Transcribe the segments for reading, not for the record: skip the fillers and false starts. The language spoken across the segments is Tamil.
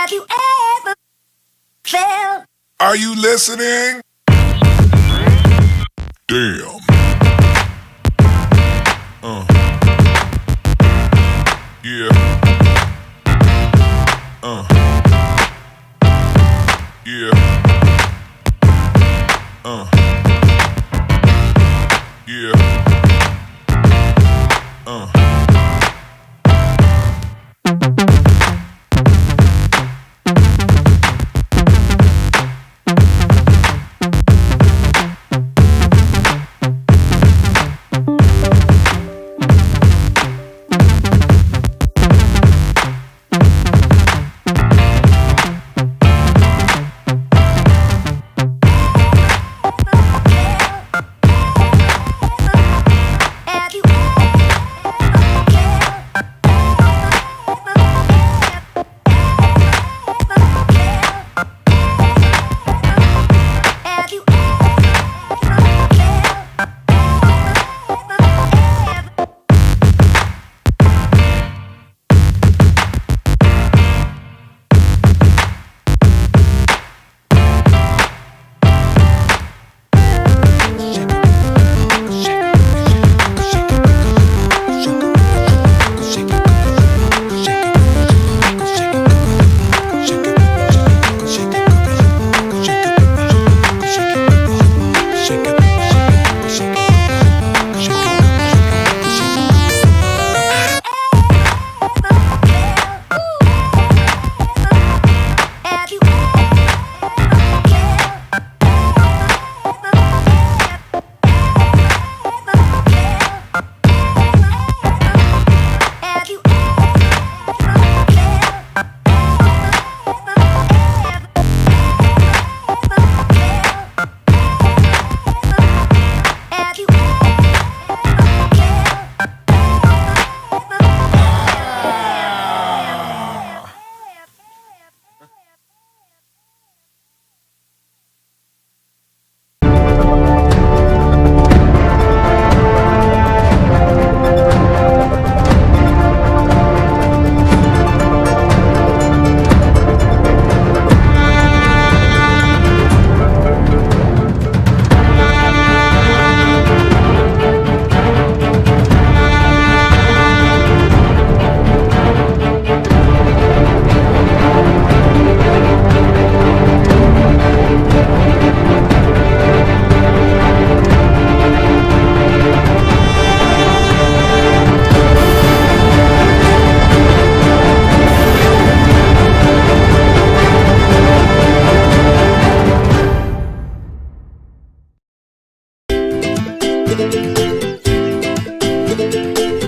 Have you ever felt? Are you listening? Damn. Yeah. Yeah. Yeah.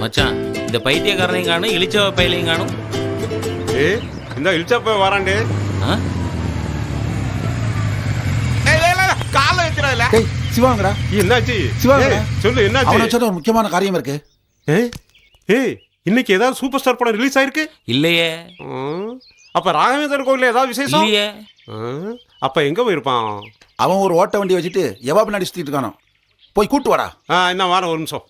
மச்சான், இந்த பைத்தியக்காரனையும் காணும், இளிச்சவ பையிலையும் காணும். இந்த இளிச்சப்ப வராண்டே கால வைக்கிறால. சிவாங்கடா, என்னாச்சு? சிவாங்கடா சொல்லு, என்னாச்சு? அவன சொல்ற ஒரு முக்கியமான காரியம் இருக்கு. இன்னைக்கு ஏதாவது சூப்பர் ஸ்டார் படம் ரிலீஸ் ஆயிருக்கு? இல்லையே. அப்ப ராகவேந்திரன் கோயில்ல ஏதாவது விசேஷம்? இல்லையே. அப்ப எங்க போயிருப்பான்? அவன் ஒரு ஓட்ட வண்டி வச்சுட்டு எவா பின்னாடி சுத்திட்டு இருக்கானோ, போய் கூட்டு வாடா. என்ன வாரம் ஒரு நிமிஷம்.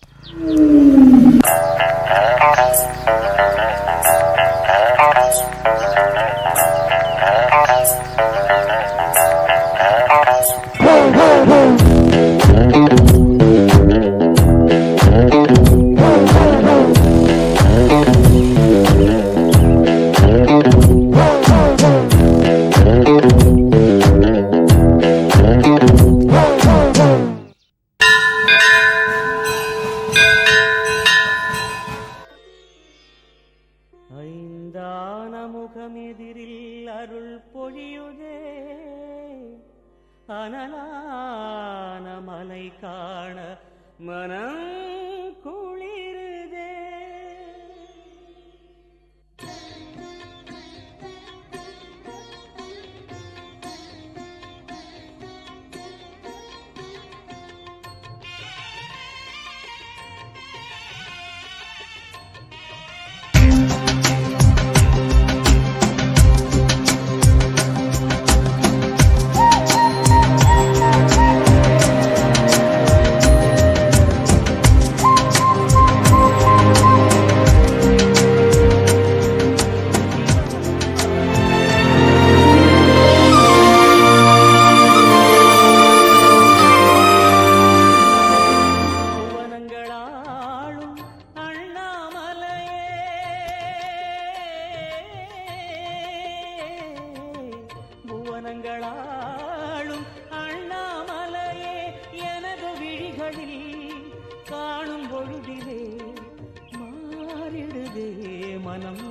முகமெதிரில் அருள் பொழியுதே, அனலான மலை காண மனம் குளிருதே. திங்களாளும் அண்ணாமலையே எனது விழிகளில் காணும் பொழுதிலே மாறிடுதே மனம்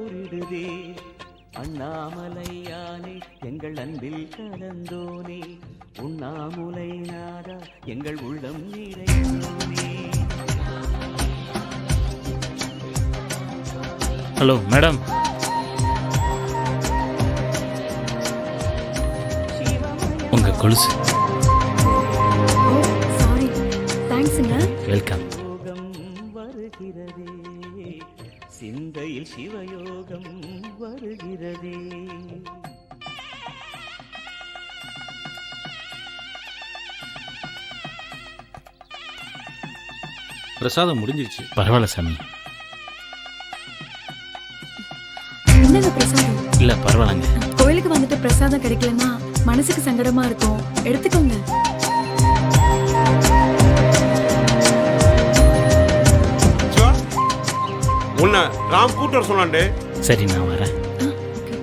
ஊரிடுதே. அண்ணாமலையானே எங்கள் அன்பில் கலந்தோனே, உண்ணாமுலை நாதா எங்கள் உள்ளம் நிறைந்தோனே. ஹலோ மேடம், உங்க கொலுசு. சாரி, தேங்க்ஸுங்க. வெல்கம். யோகம் வருகிறதே, சிந்தையில் சிவயோகம் வருகிறதே. பிரசாதம் முடிஞ்சிருச்சு. பரவாயில்ல சாமி. என்னங்க பிரசாதம்? இல்ல பரவாயில்லங்க. கோயிலுக்கு வந்துட்டு பிரசாதம் கிடைக்கலன்னா மனசுக்கு சங்கடமா இருக்கும், எடுத்துக்கோங்க. சிவா, உன்னை ராம் கூட்டர் சொன்னான்டே. சரி நான் வரேன். ஓகே.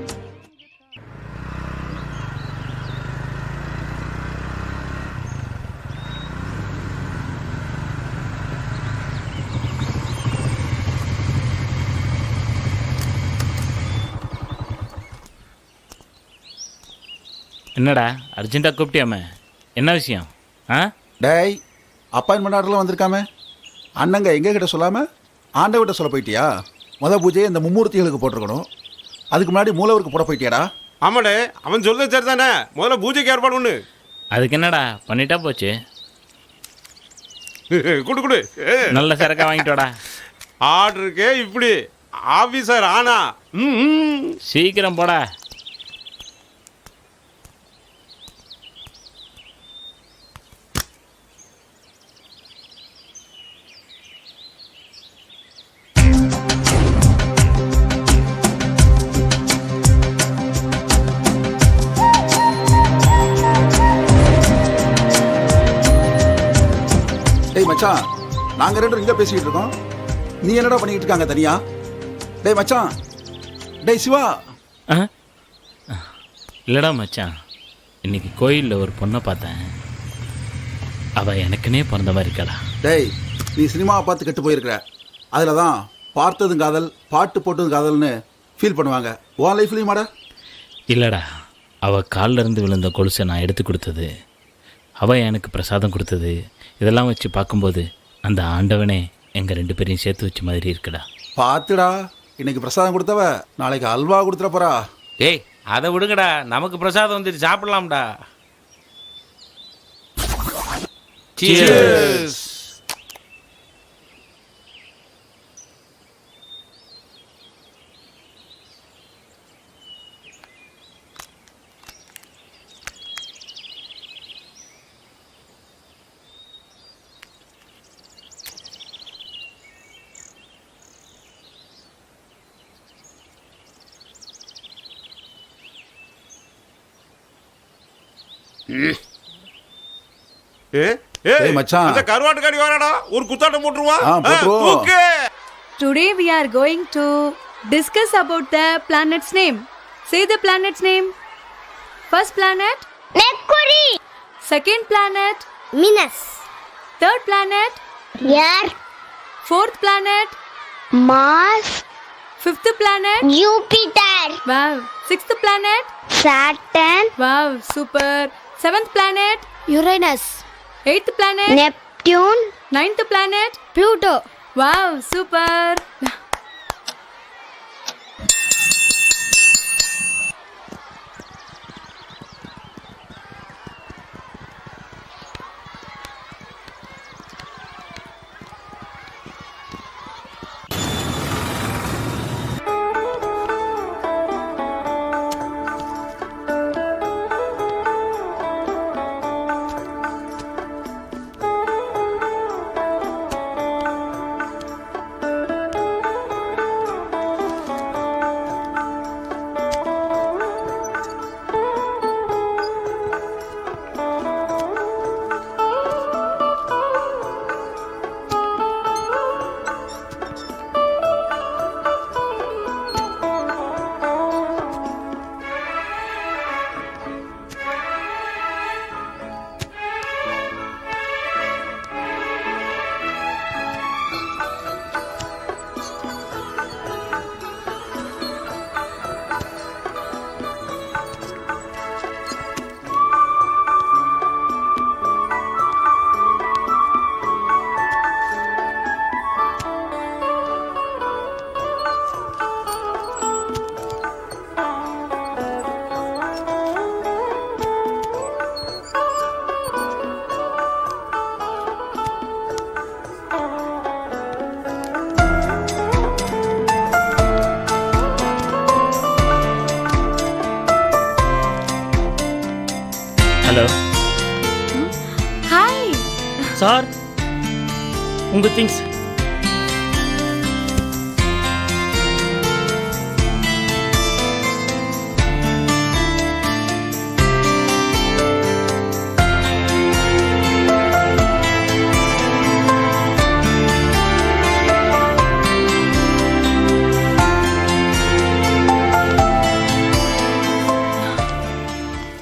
என்னடா அர்ஜென்ட்டாக கூப்பிட்டியாமே, என்ன விஷயம்? ஆ டேய், அப்பாயின்மெண்ட் ஆர்டர்லாம் வந்திருக்காமே, அண்ணங்க எங்க கிட்ட சொல்லாம ஆண்டவர்கிட்ட சொல்ல போயிட்டியா? பூஜையை இந்த மும்மூர்த்திகளுக்கு போட்டிருக்கணும், அதுக்கு முன்னாடி மூலவருக்கு போட போயிட்டியாடா? ஆமாடே, அவன் சொல்றது சரிதானே. முதல்ல பூஜைக்கு ஏற்பாடு ஒண்ணு. அதுக்கு என்னடா பண்ணிட்டா போச்சு. குடு குடு. நல்ல சரக்கா வாங்கிட்டோடா. ஆர்டருக்கே இப்படி ஆபீசர் ஆனா. சீக்கிரம் போடா. டேய் மச்சான், நாங்க ரெண்டும் இங்க பேசிக்கிட்டு இருக்கோம், நீ என்னடா பண்ணிக்கிட்டு இருக்காங்க தனியா? டேய் மச்சான், டேய் சிவா. ஆ இல்லைடா மச்சான், இன்னைக்கு கோயிலில் ஒரு பொண்ணை பார்த்தேன். அவள் எனக்குன்னே பிறந்த மாதிரி இருக்கடா. டேய், நீ சினிமாவை பார்த்து கெட்டு போயிருக்கிற, அதில் தான் பார்த்ததும் காதல், பாட்டு போட்டதும் காதல்னு ஃபீல் பண்ணுவாங்க. உன் லைஃப்லையுமாடா? இல்லைடா, அவள் காலில் இருந்து விழுந்த கொலுசை நான் எடுத்து கொடுத்தது, அவள் எனக்கு பிரசாதம் கொடுத்தது, இதெல்லாம் வச்சு பார்க்கும்போது அந்த ஆண்டவனே எங்கள் 2 பேரையும் சேர்த்து வச்ச மாதிரி இருக்குடா. பார்த்துடா, இன்னைக்கு பிரசாதம் கொடுத்தவ நாளைக்கு அல்வா கொடுத்துட போறா. ஏய் அதை விடுங்கடா, நமக்கு பிரசாதம் வந்துட்டு சாப்பிடலாம்டா. Cheers. ஏய் மச்சான், அந்த கருவாட்டு கடி வாடா, ஒரு குத்தாட்டம் போட்டுருவா. போட்டுருவோம். தூக்கு. Today we are going to discuss about the planet's name. Say the planet's name. First planet, Mercury, second planet, Venus, third planet, Earth, fourth planet, Mars, fifth planet. Jupiter, Wow. Sixth planet. Saturn, Wow, super. Seventh planet, Uranus, eighth planet, Neptune, ninth planet, Pluto. Wow, super. Hello hi. Sir உங்கள் திங்ஸ்.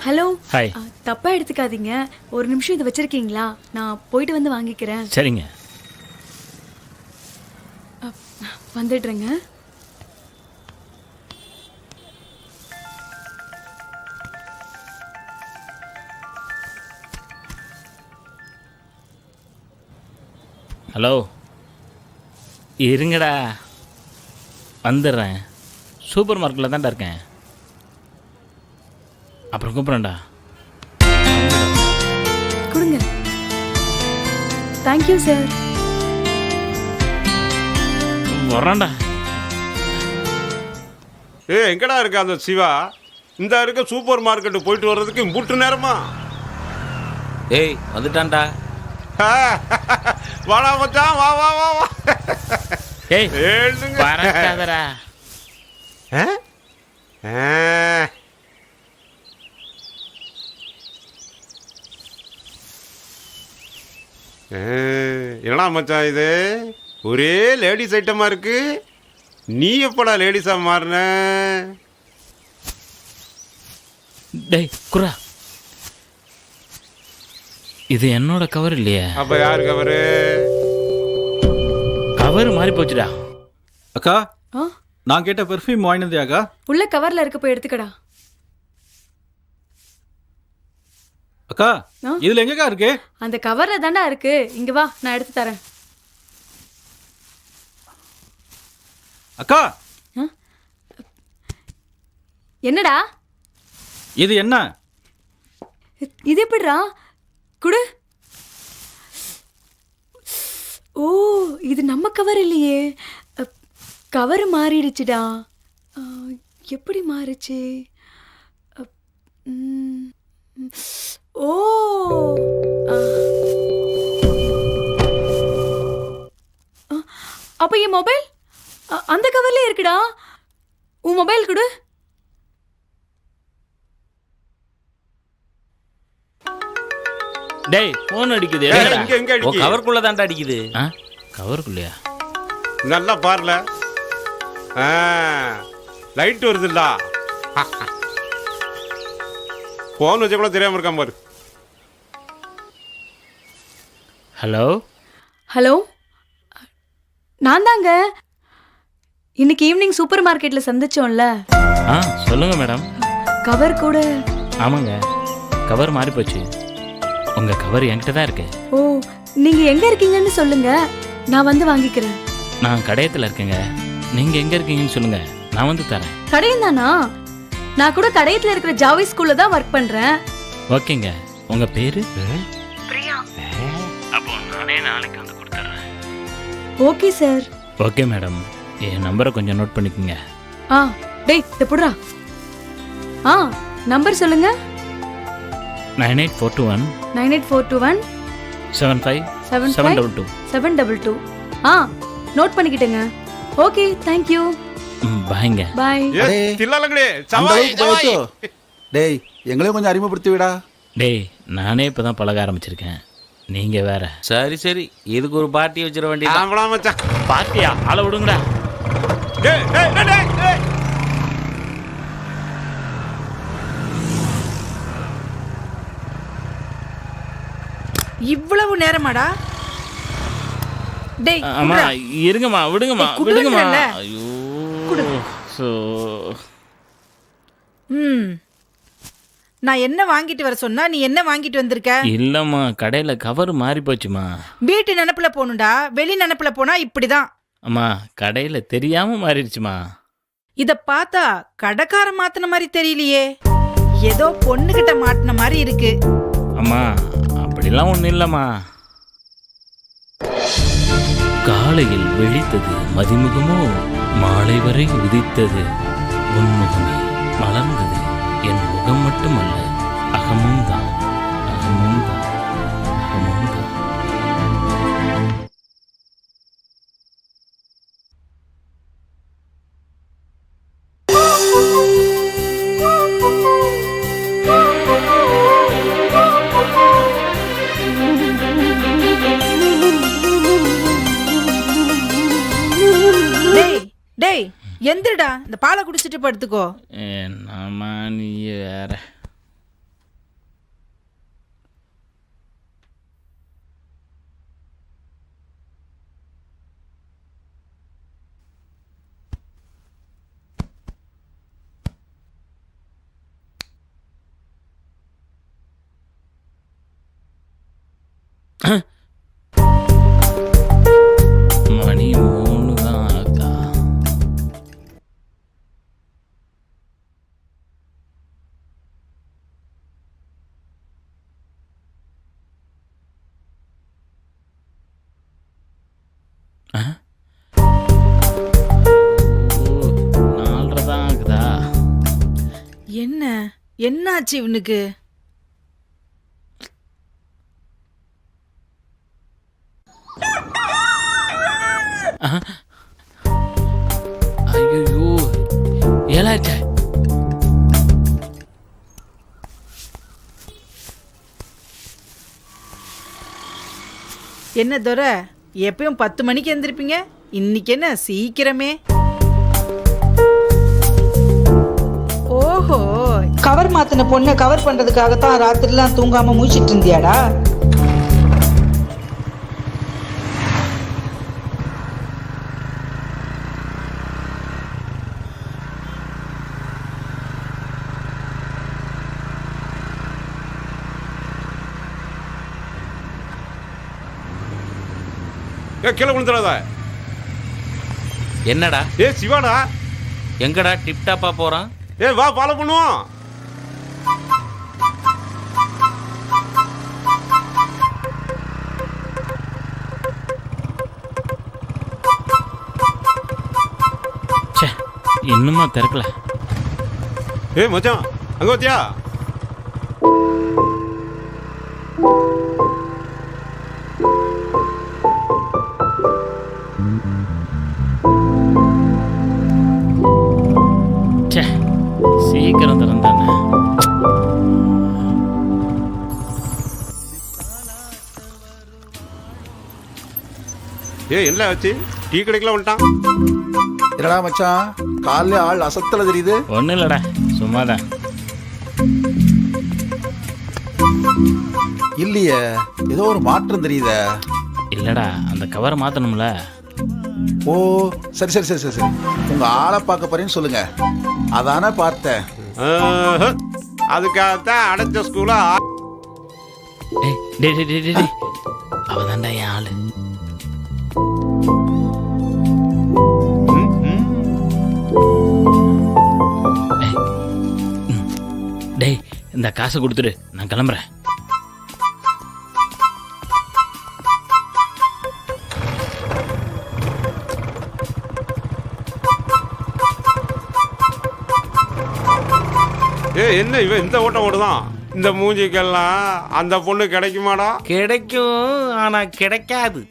ஹலோ. ஹாய். தப்பா எடுத்துக்காதீங்க. ஒரு நிமிஷம் இது வச்சிருக்கீங்களா? நான் போயிட்டு வந்து வாங்கிக்கிறேன். சரிங்க. வந்துடுறேங்க. ஹலோ இருங்கடா, வந்துடுறேன். சூப்பர் மார்க்கெட்டில் தான்டா இருக்கேன். அப்புறம் கூப்பிட்றேன்டா. கொடுங்க. Thank you sir. வர்றான்டா. எங்கடா இருக்க அந்த சிவா? இந்த இருக்க சூப்பர் மார்க்கெட்டு போயிட்டு வர்றதுக்கு மூட்டு நேரமா? ஏய் வந்துட்டான்டா. வாடா மச்சான், வா வா வா வா. ஏய் எழுந்துங்க. பறக்காதடா. என்னடா மச்சான் இது? ஒரே லேடிஸ் ஐட்டமா இருக்கு. நீ எப்படா லேடிஸா மாறின? டேய் குரா, இது என்னோட கவர் இல்லையே. அப்ப யாரு கவரு? கவர் மாறி போச்சுடா. அக்கா, ஆ, நான் கேட்ட பெர்ஃப்யூம் வாங்கினதே அக்கா. உள்ள கவர்ல இருக்க, போய் எடுத்துக்கடா. அக்கா, ஆ? இதுல எங்கக்கா இருக்கு? அந்த கவர்ல தாண்டா இருக்கு. இங்க வா, நான் எடுத்து தரேன். அக்கா, என்னடா இது என்ன? இது எப்படிடா? குடு. ஓ, இது நம்ம கவர் இல்லையே. கவர் மாறிடுச்சுடா. எப்படி மாறுச்சு? ஓ, அப்ப என் மொபைல் அந்த கவர்ல இருக்குடா. உன் மொபைல் கொடு. டேய் போன் அடிக்குது. ஏய், எடுடா. இங்க எங்க உன் அடிக்கு? கவருக்குள்ள தான்டா அடிக்குது. ஆ கவருக்குள்ளையா? நல்லா பாருல. லைட் வருதுல்ல. போன் வச்ச கூட தெரியாம இருக்காம பாரு. ஹலோ ஹலோ, நான் தாங்க. இன்னைக்கு ஈவினிங் சூப்பர் மார்க்கெட்ல சந்திச்சோம்ல. ஆ சொல்லுங்க மேடம். கவர் கூட. ஆமாங்க, கவர் மாறி போச்சு. உங்க கவர் என்கிட்ட தான் இருக்கு. ஓ, நீங்க எங்க இருக்கீங்கன்னு சொல்லுங்க, நான் வந்து வாங்கிக்கிறேன். நான் கடையத்தில் இருக்கேங்க. நீங்க எங்க இருக்கீங்கன்னு சொல்லுங்க, நான் வந்து தரேன். கடையும் தானா? நான் கூட கடையத்துல இருக்கிற ஜாவி ஸ்கூல்ல தான் ஒர்க் பண்றேன். ஓகேங்க. உங்க பேரு? பிரியா. அப்போ நானே நாளைக்கு வந்து கொடுத்துட்றேன். Okay sir. ஓகே மேடம், என் நம்பரை கொஞ்சம் நோட் பண்ணிக்கோங்க. ஆ, டேய் புடுறா. ஆ, நம்பர் சொல்லுங்க. 98421 98421 75 722. ஆ, நோட் பண்ணிக்கிட்டேங்க. Okay, thank you. பாய்ங்க. பாய். தில்லாலங்களே, அந்த சவாய் அளவுக்கு போயிடுச்சோ? டேய், எங்களையும் கொஞ்சம் அறிமுகப்படுத்தி விடா. டேய் நானே இப்போ தான் பழக ஆரம்பிச்சிருக்கேன், நீங்க வேற. சரி சரி, இதுக்கு ஒரு பார்ட்டி வச்சிட வேண்டியது. ஆம்பளா மச்சான். பாத்தியா, ஆளை விடுங்கடா. டேய் டேய் டேய் டேய். இவ்வளவு நேரமாடா? டேய் அம்மா குடுடா. இருங்கம்மா, விடுங்கம்மா ஏய், குடுங்கல்ல. விடுங்கம்மா. ஐயோ குடு. ஸோ நான் என்ன வாங்கிட்டு வர சொன்னா நீ என்ன வாங்கிட்டு வந்திருக்க? இல்லைம்மா, கடையில் கவர் மாறி போச்சுமா. வீட்டு நினப்புல போகணும்டா, வெளி நினப்புல போனா இப்படிதான். அம்மா கடையில் தெரியாமல் மாறிடுச்சுமா. இத பார்த்தா கடைக்கார மாத்தின மாதிரி தெரியலையே, ஏதோ பொண்ணுகிட்ட மாட்டின மாதிரி இருக்கு. அம்மா அப்படிலாம் ஒன்றும் இல்லைம்மா. காலையில் விழித்தது மதிமுகமோ, மாலை வரை உதித்தது உன்முகமே. மலர்ந்தது என் முகம் மட்டுமல்ல, அகமும் தான். இந்தா இந்த பாலை குடிச்சிட்டு படுத்துக்கோ. என்னம்மா நீ வேற. மணி 3 தான் ஆகுதா? ஆ? ஓ, 4:30 தான் ஆகுதா? என்னாச்சு இவனுக்கு? ஐயோ, ஏழாச்சே. என்ன துரை, எப்பயும் 10 மணிக்கு எந்திருப்பீங்க, இன்னைக்கு என்ன சீக்கிரமே? ஓஹோ, கவர் மாத்தின பொண்ணை கவர் பண்றதுக்காகத்தான் ராத்திரிலாம் தூங்காம மூச்சிட்டு இருந்தியாடா? கீழே விழுந்துடாத. என்னடா சிவாடா, எங்கடா டிப்டாப்பா போறான்? வா ஃபாலோ பண்ணுவோம். ச்சே, இன்னுமா திறக்கல? மச்சான் அங்க வத்தியா? ச்சே, சீக்கிரம் திறந்தானே. என்ன ஆச்சு? டீ கடைக்கெல்லாம் வந்துட்டான். என்னடா மச்சான், காலைல ஆள் அசத்தல தெரியுது. ஒன்றும் இல்லைடா, சும்மாதான். இல்லையே, ஏதோ ஒரு மாற்றம் தெரியுதே. இல்லைடா, அந்த கவரை மாற்றணும்ல. ஓ, சரி சரி சரி சரி சரி, உங்க ஆளை பார்க்க போறேன்னு சொல்லுங்க. அதானே பார்த்தேன். அதுக்காகத்தான் அடைச்ச ஸ்கூலா. ஏய், டே டே டே டே, அவதான்டா என் ஆளு. டேய், இந்த காசை கொடுத்துடு, நான் கிளம்புறேன். என்ன இவன் இந்த ஓட்டம் ஓடுதான்? இந்த மூஞ்சிக்கெல்லாம் அந்த பொண்ணு கிடைக்குமாடா? கிடைக்கும், ஆனா கிடைக்காது.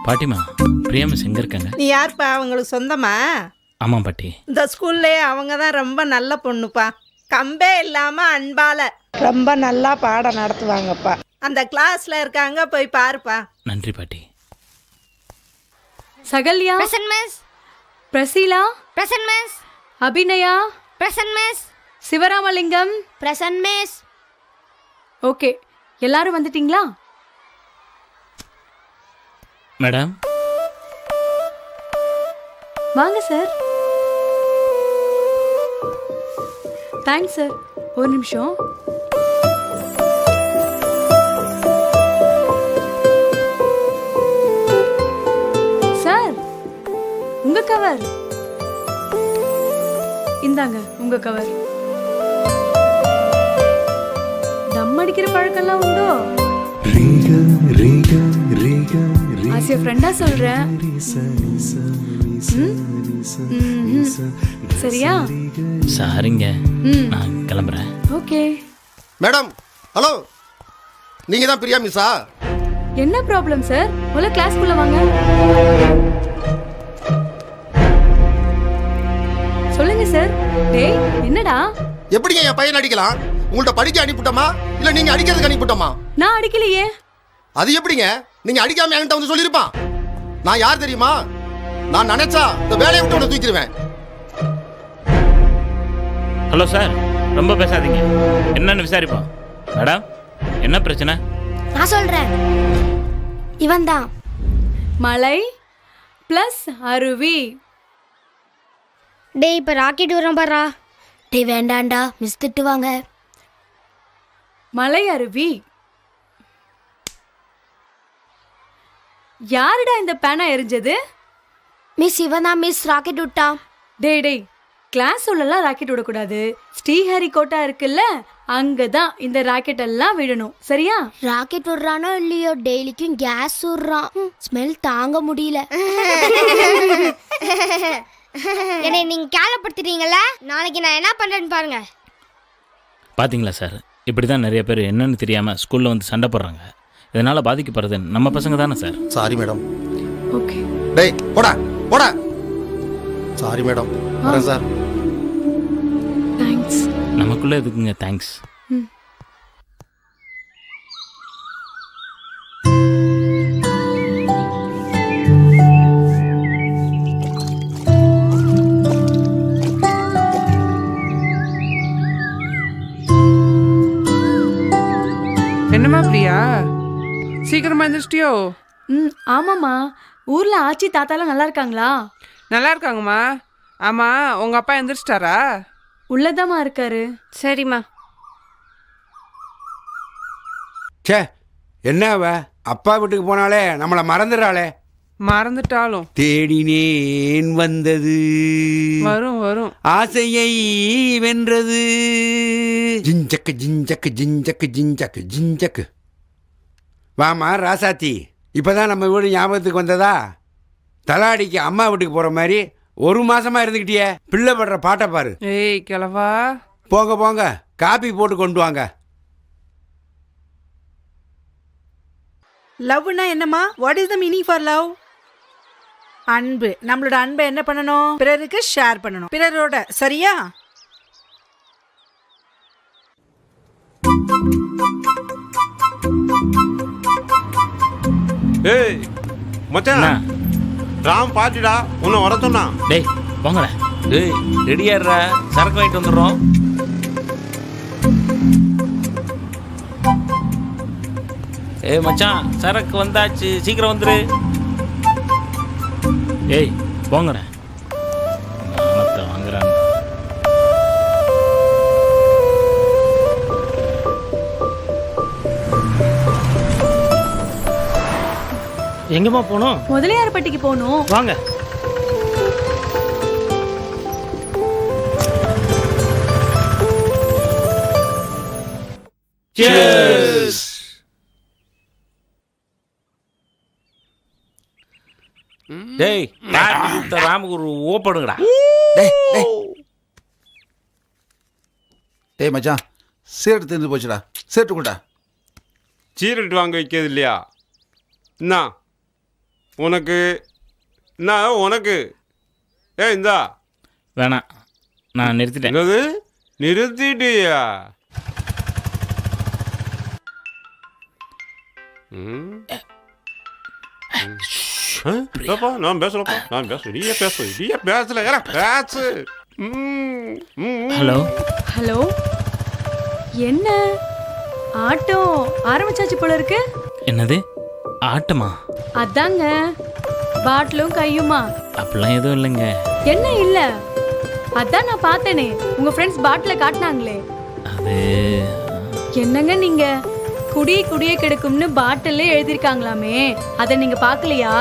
பாட்டிமா, பிரியா மிஸ் எங்க இருக்காங்க? நீ யாருப்பா? அவங்களுக்கு சொந்தமா? ஆமாம் பாட்டி. இந்த ஸ்கூல்லே அவங்க தான் ரொம்ப நல்ல பொண்ணுப்பா. கம்பே இல்லாம அன்பால ரொம்ப நல்லா பாடம் நடத்துவாங்கப்பா. அந்த கிளாஸ்ல இருக்காங்க, போய் பாருப்பா. நன்றி பாட்டி. சகல்யா, Present miss. பிரசீலா, Present miss. Abhinaya, Present miss. Sivaramalingam. Present miss. Okay, எல்லாரும் வந்துட்டீங்களா? மேடம் வாங்க சார். Thanks sir. ஒரு நிமிஷம். சார், உங்க கவர் இந்தாங்க. உங்க கவர். தம் அடிக்கிற பழக்கம்லாம் உண்டோ? ஆசிய ஃப்ரெண்டா சொல்றேன். சரியா? சாரிங்க, நான் கிளம்புறேன். Okay madam. ஹலோ, நீங்க தான் பிரியா மிஸ்ஸா? என்ன ப்ராப்ளம் சார்? முதல்ல கிளாஸ்க்குள்ள வாங்க. சொல்லுங்க சார். டேய் என்னடா? எப்படிங்க என் பையன் அடிக்கலாம்? உங்கள்ட்ட படிக்க அனுப்பிட்டோமா இல்ல நீங்க அடிக்கிறதுக்கு அனுப்பிட்டோமா? நான் அடிக்கலையே. அது எப்படிங்க? நீங்க அடிக்காம என்கிட்ட வந்து சொல்லிருப்பான். நான் யார் தெரியுமா? நான் நினைச்சா இந்த வேலையை விட்டு உன்னை தூக்கிடுவேன். ஹலோ சார், ரொம்ப பேசாதீங்க. என்னன்னு விசாரிப்போம். மேடம், என்ன பிரச்சனை? நான் சொல்றேன். இவன் தான். மலை பிளஸ் அருவி. டேய் இப்ப ராக்கெட் வரும் பாரா. டேய் வேண்டாண்டா, மிஸ் திட்டுவாங்க. மலை அருவி. யாருடா இந்த பேனா எரிஞ்சது? மிஸ் இவன் தான் மிஸ் ராக்கெட் விட்டா. டேய் டேய், கிளாஸ் உள்ளலாம் ராக்கெட் விடக்கூடாது. ஸ்ரீஹரிகோட்டா இருக்குல்ல, அங்கதான் இந்த ராக்கெட் எல்லாம் விடணும். சரியா? ராக்கெட் விடுறானோ இல்லையோ, டெய்லிக்கும் கேஸ் விடுறான். ஸ்மெல் தாங்க முடியல. என்னை நீங்க கேவலப்படுத்துறீங்கல்ல, நாளைக்கு நான் என்ன பண்றேன்னு பாருங்க. பார்த்தீங்களா சார், இப்படி தான் நிறைய பேர் என்னன்னு தெரியாமல் ஸ்கூலில் வந்து சண்டை போடுறாங்க. இதனால் பாதிக்கப்படுறது நம்ம பசங்க தானே சார்? Sorry madam. ஓகே. டேய் போடா போடா. Sorry madam. வரேன் சார். தேங்க்ஸ். நமக்குள்ளே எதுக்குங்க தேங்க்ஸ்? என்னம்மா பிரியா, சீக்கிரமா எழுந்திரிச்சிட்டியோ? ஆமாம்மா. ஊர்ல ஆச்சி தாத்தாலாம் நல்லா இருக்காங்களா? நல்லா இருக்காங்கம்மா. ஆமா, உங்க அப்பா எழுந்திரிச்சிட்டாரா? உள்ளதாம்மா இருக்காரு. சரிம்மா. சே, என்ன அவ அப்பா வீட்டுக்கு போனாலே நம்மளை மறந்துடுறாளே. மறந்துட்டாலும் தேடினேன் வந்தது, வரும் வரும். ஆசையை வென்றது. ஜிஞ்சக்கு ஜிஞ்சக்கு ஜிஞ்சக்கு ஜிஞ்சக்கு ஜிஞ்சக்கு. வாமா ராசாத்தி, இப்பதான் நம்ம வீடு ஞாபகத்துக்கு வந்ததா? தலாடிக்கு அம்மா வீட்டுக்கு போற மாதிரி ஒரு மாசமா இருந்துக்கிட்டியே. பிள்ளை படுற பாட்டை பாரு. ஏய் கிழவா, போங்க போங்க, காபி போட்டு கொண்டு வாங்க. லவ்னா என்னம்மா? What is the meaning for love? அன்பு. நம்மளோட அன்பை என்ன பண்ணணும்? பிறருக்கு ஷேர் பண்ணணும், பிறரோட. சரியா? ஏய் மச்சான், ராம் பாட்டிடா உன்னை வர சொன்னா. டேய் போங்கடா. டேய் ரெடியாடுறா, சரக்கு வாங்கிட்டு வந்துடுறோம். ஏய் மச்சான், சரக்கு வந்தாச்சு, சீக்கிரம் வந்துரு. ஏய் போங்கடா. மானத்தை வாங்குறான். எங்கம்மா போகணும்? முதலியார்பட்டிக்கு போகணும். வாங்க. டேய் ராமுக்கு ஒரு ஓப்படுங்கடா. டேய் மச்சான், சீரட்டு தெரிஞ்சு போச்சுடா. சீரட்டு கூட்டா. சீரட்டு வாங்க வைக்கிறது இல்லையா? என்ன உனக்கு? என்ன உனக்கு? இந்தா. வேணாம், நான் நிறுத்திட்டேன். என்னது நிறுத்திட்டியா? நான் பேசுறப்பா, நான் பேசுறேன். நீயே பேசு, நீயே பேசல. பேசு. Hello hello. என்ன ஆட்டோ ஆரம்பிச்சாச்சு போல இருக்கு. என்னது ஆட்டமா? அதாங்க, பாட்டிலும் கையுமா. அப்படிலாம் எதுவும் இல்லைங்க. என்ன இல்ல? அதான் நான் பார்த்தேனே, உங்க ஃப்ரெண்ட்ஸ் பாட்டில காட்டினாங்களே. அது என்னங்க நீங்க? குடியே குடியே கிடைக்கும்னு பாட்டிலே எழுதிருக்காங்களாமே, அதை நீங்க பார்க்கலையா?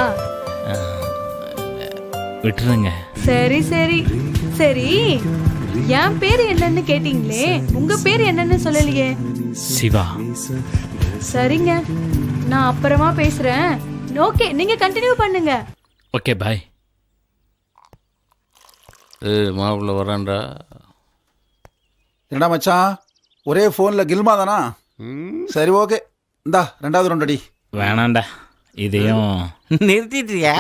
விட்டுருங்க. சரி சரி சரி. என் பேர் என்னன்னு கேட்டீங்களே, உங்க பேர் என்னன்னு சொல்லலையே. சிவா. சரிங்க, நான் அப்புறமா பேசுறேன். ஓகே, நீங்க கண்டினியூ பண்ணுங்க. Okay bye. மாப்பிள்ள வரான்டா. என்னடா மச்சான், ஒரே ஃபோனில் கில்மா தானா? சரி ஓகே, இந்தா 2வது ரவுண்ட் அடி. வேணாண்டா இதையும் நிறுத்திட்டியா?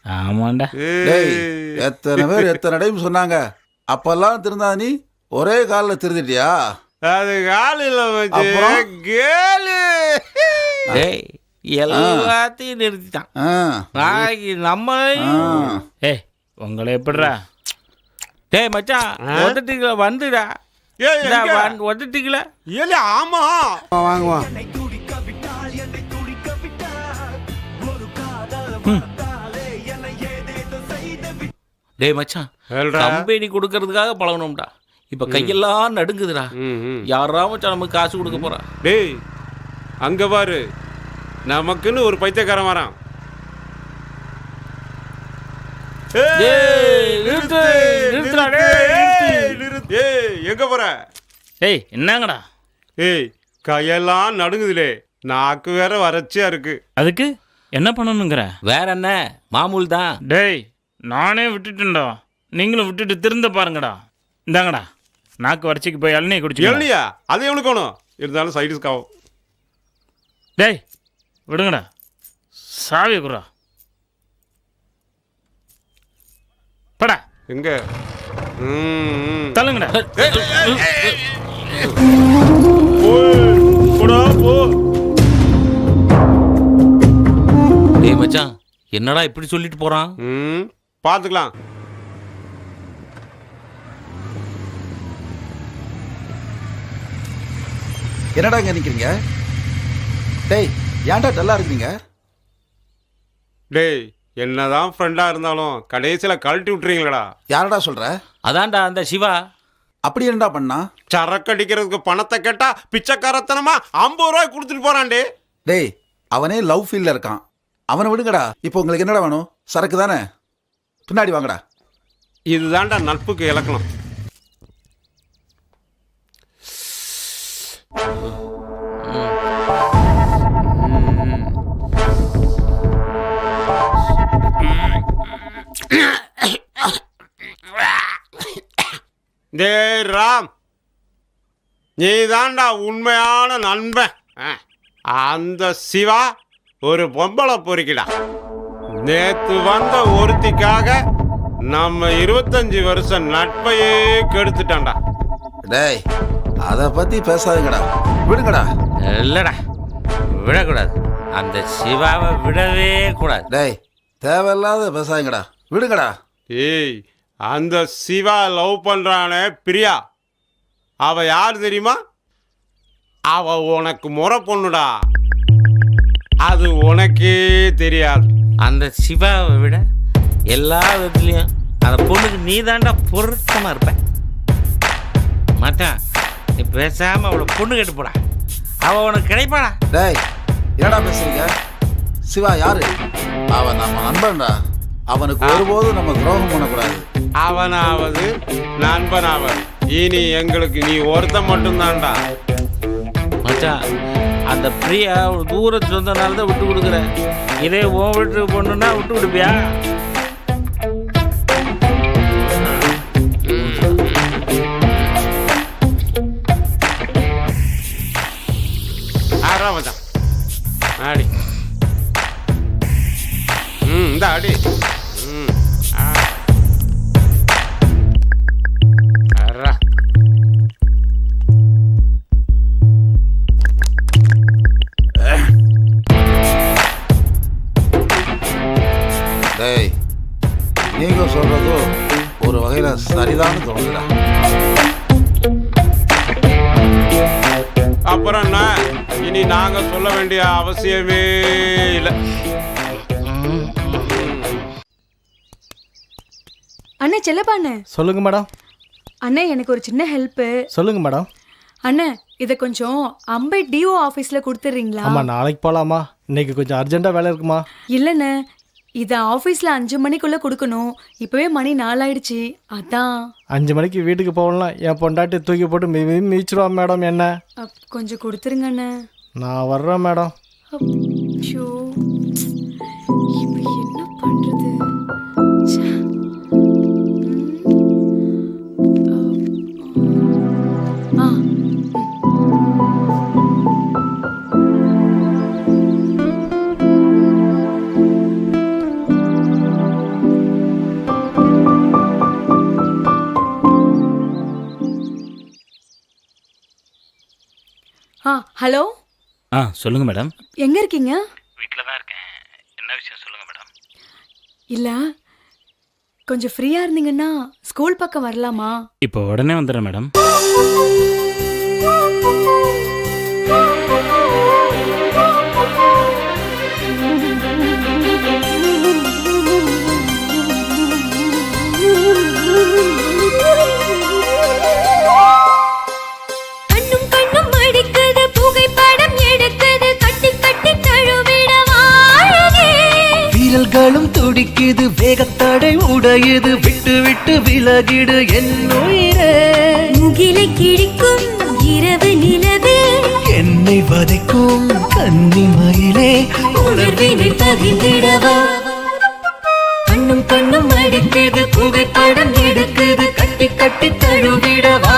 ஆமாண்டா. டேய் எத்தனை பேர் எத்தனை டைம் சொன்னாங்க, அப்பெல்லாம் திருந்தா நீ ஒரே காலில் திருந்திட்டியா? அது காலையில் அப்புறம்? கேளு. டேய் எல்லாத்தையும் நிறுத்திட்டான். நாளைக்கு நம்ம ஏய் உங்களை எப்படிடா? டேய் மச்சான் வந்துட்டீங்களா? வந்துடா. வந்துட்டீங்களா? ஏலே ஆமா வாங்குவான். டேய் மச்சான் கம்பெனி கொடுக்கறதுக்காக பழகணும்டா. இப்ப கையெல்லாம் நடுங்குதுடா. யாரா மச்சான் நமக்கு காசு கொடுக்க போறா? டேய் அங்க பாரு, நமக்குன்னு ஒரு பைத்தியக்காரன் வரான். எங்க போற? ஏய் என்னங்கடா? ஏய் கையெல்லாம் நடுங்குதுலே, நாக்கு வேற வறட்சியா இருக்கு. அதுக்கு என்ன பண்ணணுங்கிற? வேற என்ன, மாமூல் தான். டேய் நானே விட்டுட்டேன்டா, நீங்களும் விட்டுட்டு திருந்த பாருங்கடா. இந்தாங்கடா நாக்கு வறட்சிக்கு போய் இளநியை குடிச்சு. இளநியா? அது எவனுக்கு வேணும்? இருந்தாலும் சைடிஸ்க்கு ஆகும். டேய் விடுங்கடா, சாவி குறா படா. எங்க தள்ளுங்கடா. டேய் மச்சான் என்னடா இப்படி சொல்லிட்டு போறான்? பாத்துக்கலாம். என்னடா இங்க நிக்கிறீங்க? டேய் ஏன்டா டல்லா இருக்கீங்க? டேய் என்னதான் ஃப்ரெண்டா இருந்தாலும் கடைசியில கழட்டி விட்டுறீங்களா? யாரடா சொல்ற? அதான்டா அந்த சிவா. அப்படி என்னடா பண்ணா? சரக்கு அடிக்கிறதுக்கு பணத்தை கேட்டா பிச்சைக்காரத்தனமா 50 ரூபாய் கொடுத்துட்டு போறான்டே. டேய் அவனே லவ் ஃபீல்ல இருக்கான், அவனை விடுங்கடா. இப்போ உங்களுக்கு என்னடா வேணும்? சரக்கு தானே, பின்னாடி வாங்கடா. இதுதான்டா நட்புக்கு இலக்கணம். டேய் ராம், நீ தான்டா உண்மையான நண்பன். அந்த சிவா ஒரு பொம்பளை பொறுக்கிடா. நேத்து வந்த ஒருத்திக்காக நம்ம 25 வருஷம் நட்பையே கெடுத்துட்டான்டா. டேய் அதை பத்தி பேசாதுங்கடா, விடுங்கடா. இல்லடா விடக்கூடாது, அந்த சிவாவை விடவே கூடாது. டேய் தேவையில்லாத பேசாதுங்கடா, விடுங்கடா. ஏய் அந்த சிவா லவ் பண்றானே பிரியா, அவ யார் தெரியுமா? அவ உனக்கு முறை பொண்ணுடா, அது உனக்கே தெரியாது. அந்த சிவாவை விட எல்லா விதத்துலையும் அந்த பொண்ணுக்கு நீ தாண்டா பொருத்தமா இருப்ப. மச்சான் நீ பேசாம அவளை பொண்ணு கேட்டு போடா, அவ உனக்கு கிடைப்பாடா. டேய் என்னடா பேசுறீங்க? சிவா யாரு? அவன் நம்ம நண்பன்டா, அவனுக்கு ஒருபோதும் நம்ம துரோகம் பண்ணக்கூடாது. அவனாவது நண்பனாவது இனி எங்களுக்கு நீ ஒருத்த மட்டும்தான்டா. மச்சான் அந்த பிரியா ஒரு தூரத்து வந்தனால தான் விட்டு கொடுக்குற. இதே உன் வீட்டு பொண்ணுன்னா விட்டு கொடுப்பியா? மச்சான் அடி. இந்த அடி. டேய் நீங்க சொல்றதும் ஒரு வகையில சரிதான் தோணுதுடா. அப்புறம் என்ன, இனி நாங்க சொல்ல வேண்டிய அவசியமே இல்லை. அண்ணே செல்லப்பாண்ணே. சொல்லுங்க மேடம். அண்ணே எனக்கு ஒரு சின்ன ஹெல்ப்பு. சொல்லுங்க மேடம். அண்ணே இதை கொஞ்சம் அம்பை டிஓ ஆஃபீஸ்ல கொடுத்துட்றீங்களா? ஆமா நாளைக்கு போகலாமா? இன்னைக்கு கொஞ்சம் அர்ஜென்ட்டாக வேலை இருக்குமா? இல்லைண்ணே இதை ஆஃபீஸில் 5 மணிக்குள்ளே கொடுக்கணும். இப்போவே மணி 4 ஆயிடுச்சு. அதான் 5 மணிக்கு வீட்டுக்கு போகலாம். என் பொண்டாட்டி தூக்கி போட்டு மிதிச்சிருவான் மேடம். என்ன கொஞ்சம் கொடுத்துருங்கண்ணே. நான் வர்றேன் மேடம். ஐயோ இப்போ என்ன பண்ணுறது? ஹலோ. சொல்லுங்கள் மேடம். எங்கே இருக்கீங்க? வீட்டில் தான் இருக்கேன். என்ன விஷயம் சொல்லுங்கள் மேடம். இல்லை, கொஞ்சம் ஃப்ரீயாக இருந்தீங்கன்னா ஸ்கூல் பக்கம் வரலாமா? இப்போ உடனே வந்துடுறேன் மேடம். வீரல்களும் துடிக்குது, வேகத்தடை உடையுது, விட்டு விட்டு விலகிடு என் உயிரே. முகிலை கிழிக்கும் இரவு நிலவே, என்னை வதைக்கும் கன்னி மயிலே, உணர்வினை பகிர்ந்திடவா. கண்ணும் கண்ணும் அடிக்குது, புகைப்படம் எடுக்குது, கட்டி கட்டி தழுவிடவா.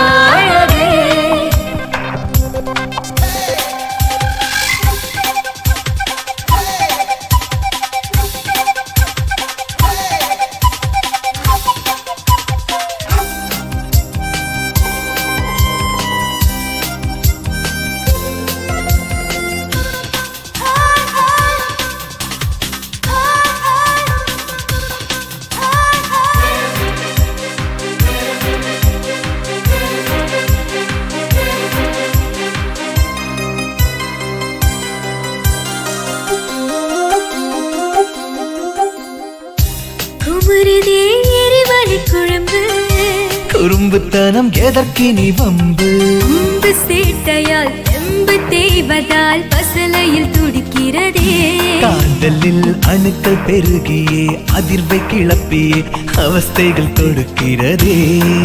குறும்புத்தனம் எதற்கு நீ வம்பு? அம்பு சேட்டையால் எம்பு தேய்வதால் பசலையில் துடிக்கிறதே. காதலில் அணுக்கள் பெருகியே அதிர்வை கிளப்பியே அவஸ்தைகள் கொடுக்கிறதே.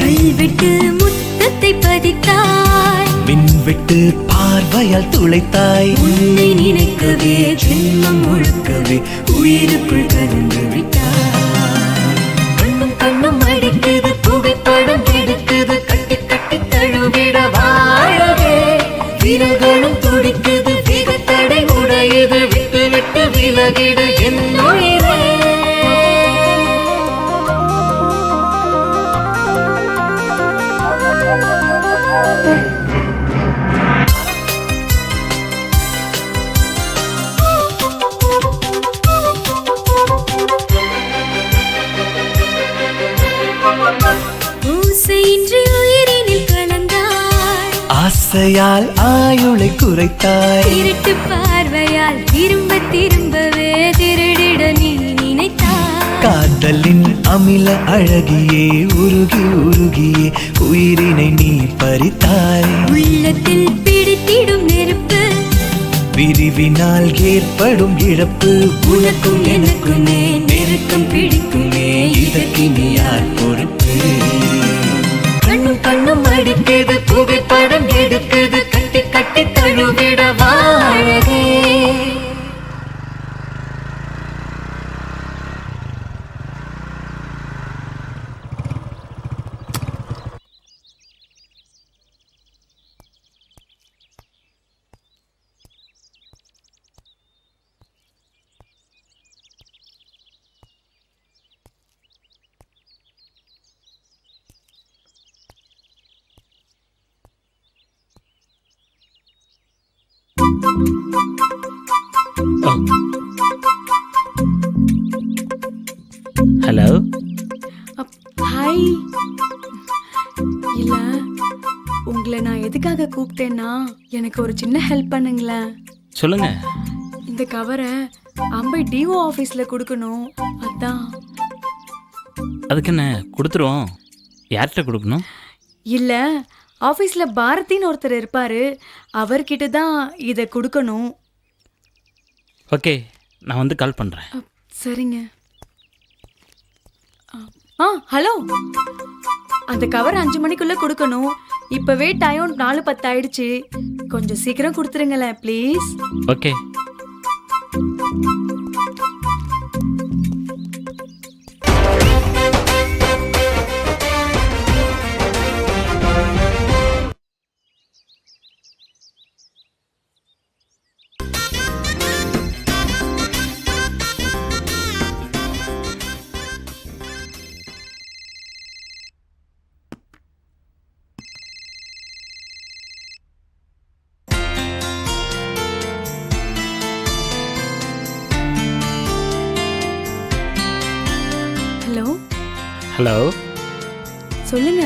கல்விட்டு முத்தத்தை பதித்தாய், மின்விட்டு பார்வையால் துளைத்தாய். உன்னை நினைக்கவே ஜென்மம் முழுக்கவே உயிருக்குள் கலந்து விட்டாய். கண்ணும் கண்ணும் அடிக்குது, புகைப்படம் எடுக்குது, கட்டி கட்டி தழுவிட வாழவே. வீரர்களும் துடிக்குது, வேகத்தடை உடையுது, விட்டு விட்டு விலகிடு என் உயிரே. ஆசையால் ஆயுளை குறைத்தாய். திருட்டு பார்வையால் திரும்ப திரும்பவே திருடிட நீ நினைத்தாய். காதலின் அமில அழகியே உருகி உருகியே உயிரினை நீ பறித்தாய். உள்ளத்தில் பிடித்திடும் நெருப்பு, பிரிவினால் ஏற்படும் இழப்பு. உனக்கும் எனக்குமே நெருக்கம் பிடிக்குமே, இதற்கு நீ யார் பொறுப்பு? கண்ணும் கண்ணும் அடிக்குது, புகைப்படம் எடுக்குது, கட்டி கட்டி தழுவிட வாழகே. ஹலோ. ஹாய். இல்ல, உங்களை நான் எதுக்காக கூப்பிட்டேன்னா எனக்கு ஒரு சின்ன ஹெல்ப் பண்ணுங்களேன். சொல்லுங்க. இந்த கவரை அம்பை டிஓ ஆஃபீஸ்ல கொடுக்கணும், அதான். அதுக்கு என்ன கொடுத்துருவோம். யார்கிட்ட கொடுக்கணும்? இல்ல, ஆஃபீஸ்ல பாரதின்னு ஒருத்தர் இருப்பாரு, அவர்கிட்ட தான் இதை கொடுக்கணும். ஓகே, நான் வந்து கால் பண்ணுறேன். சரிங்க. ஹலோ. அந்த கவர் 5 மணிக்குள்ள கொடுக்கணும். இப்பவே டைம் 4:10 ஆயிடுச்சு. கொஞ்சம் சீக்கிரம் கொடுத்துருங்களேன் ப்ளீஸ். ஓகே. ஹலோ. சொல்லுங்க,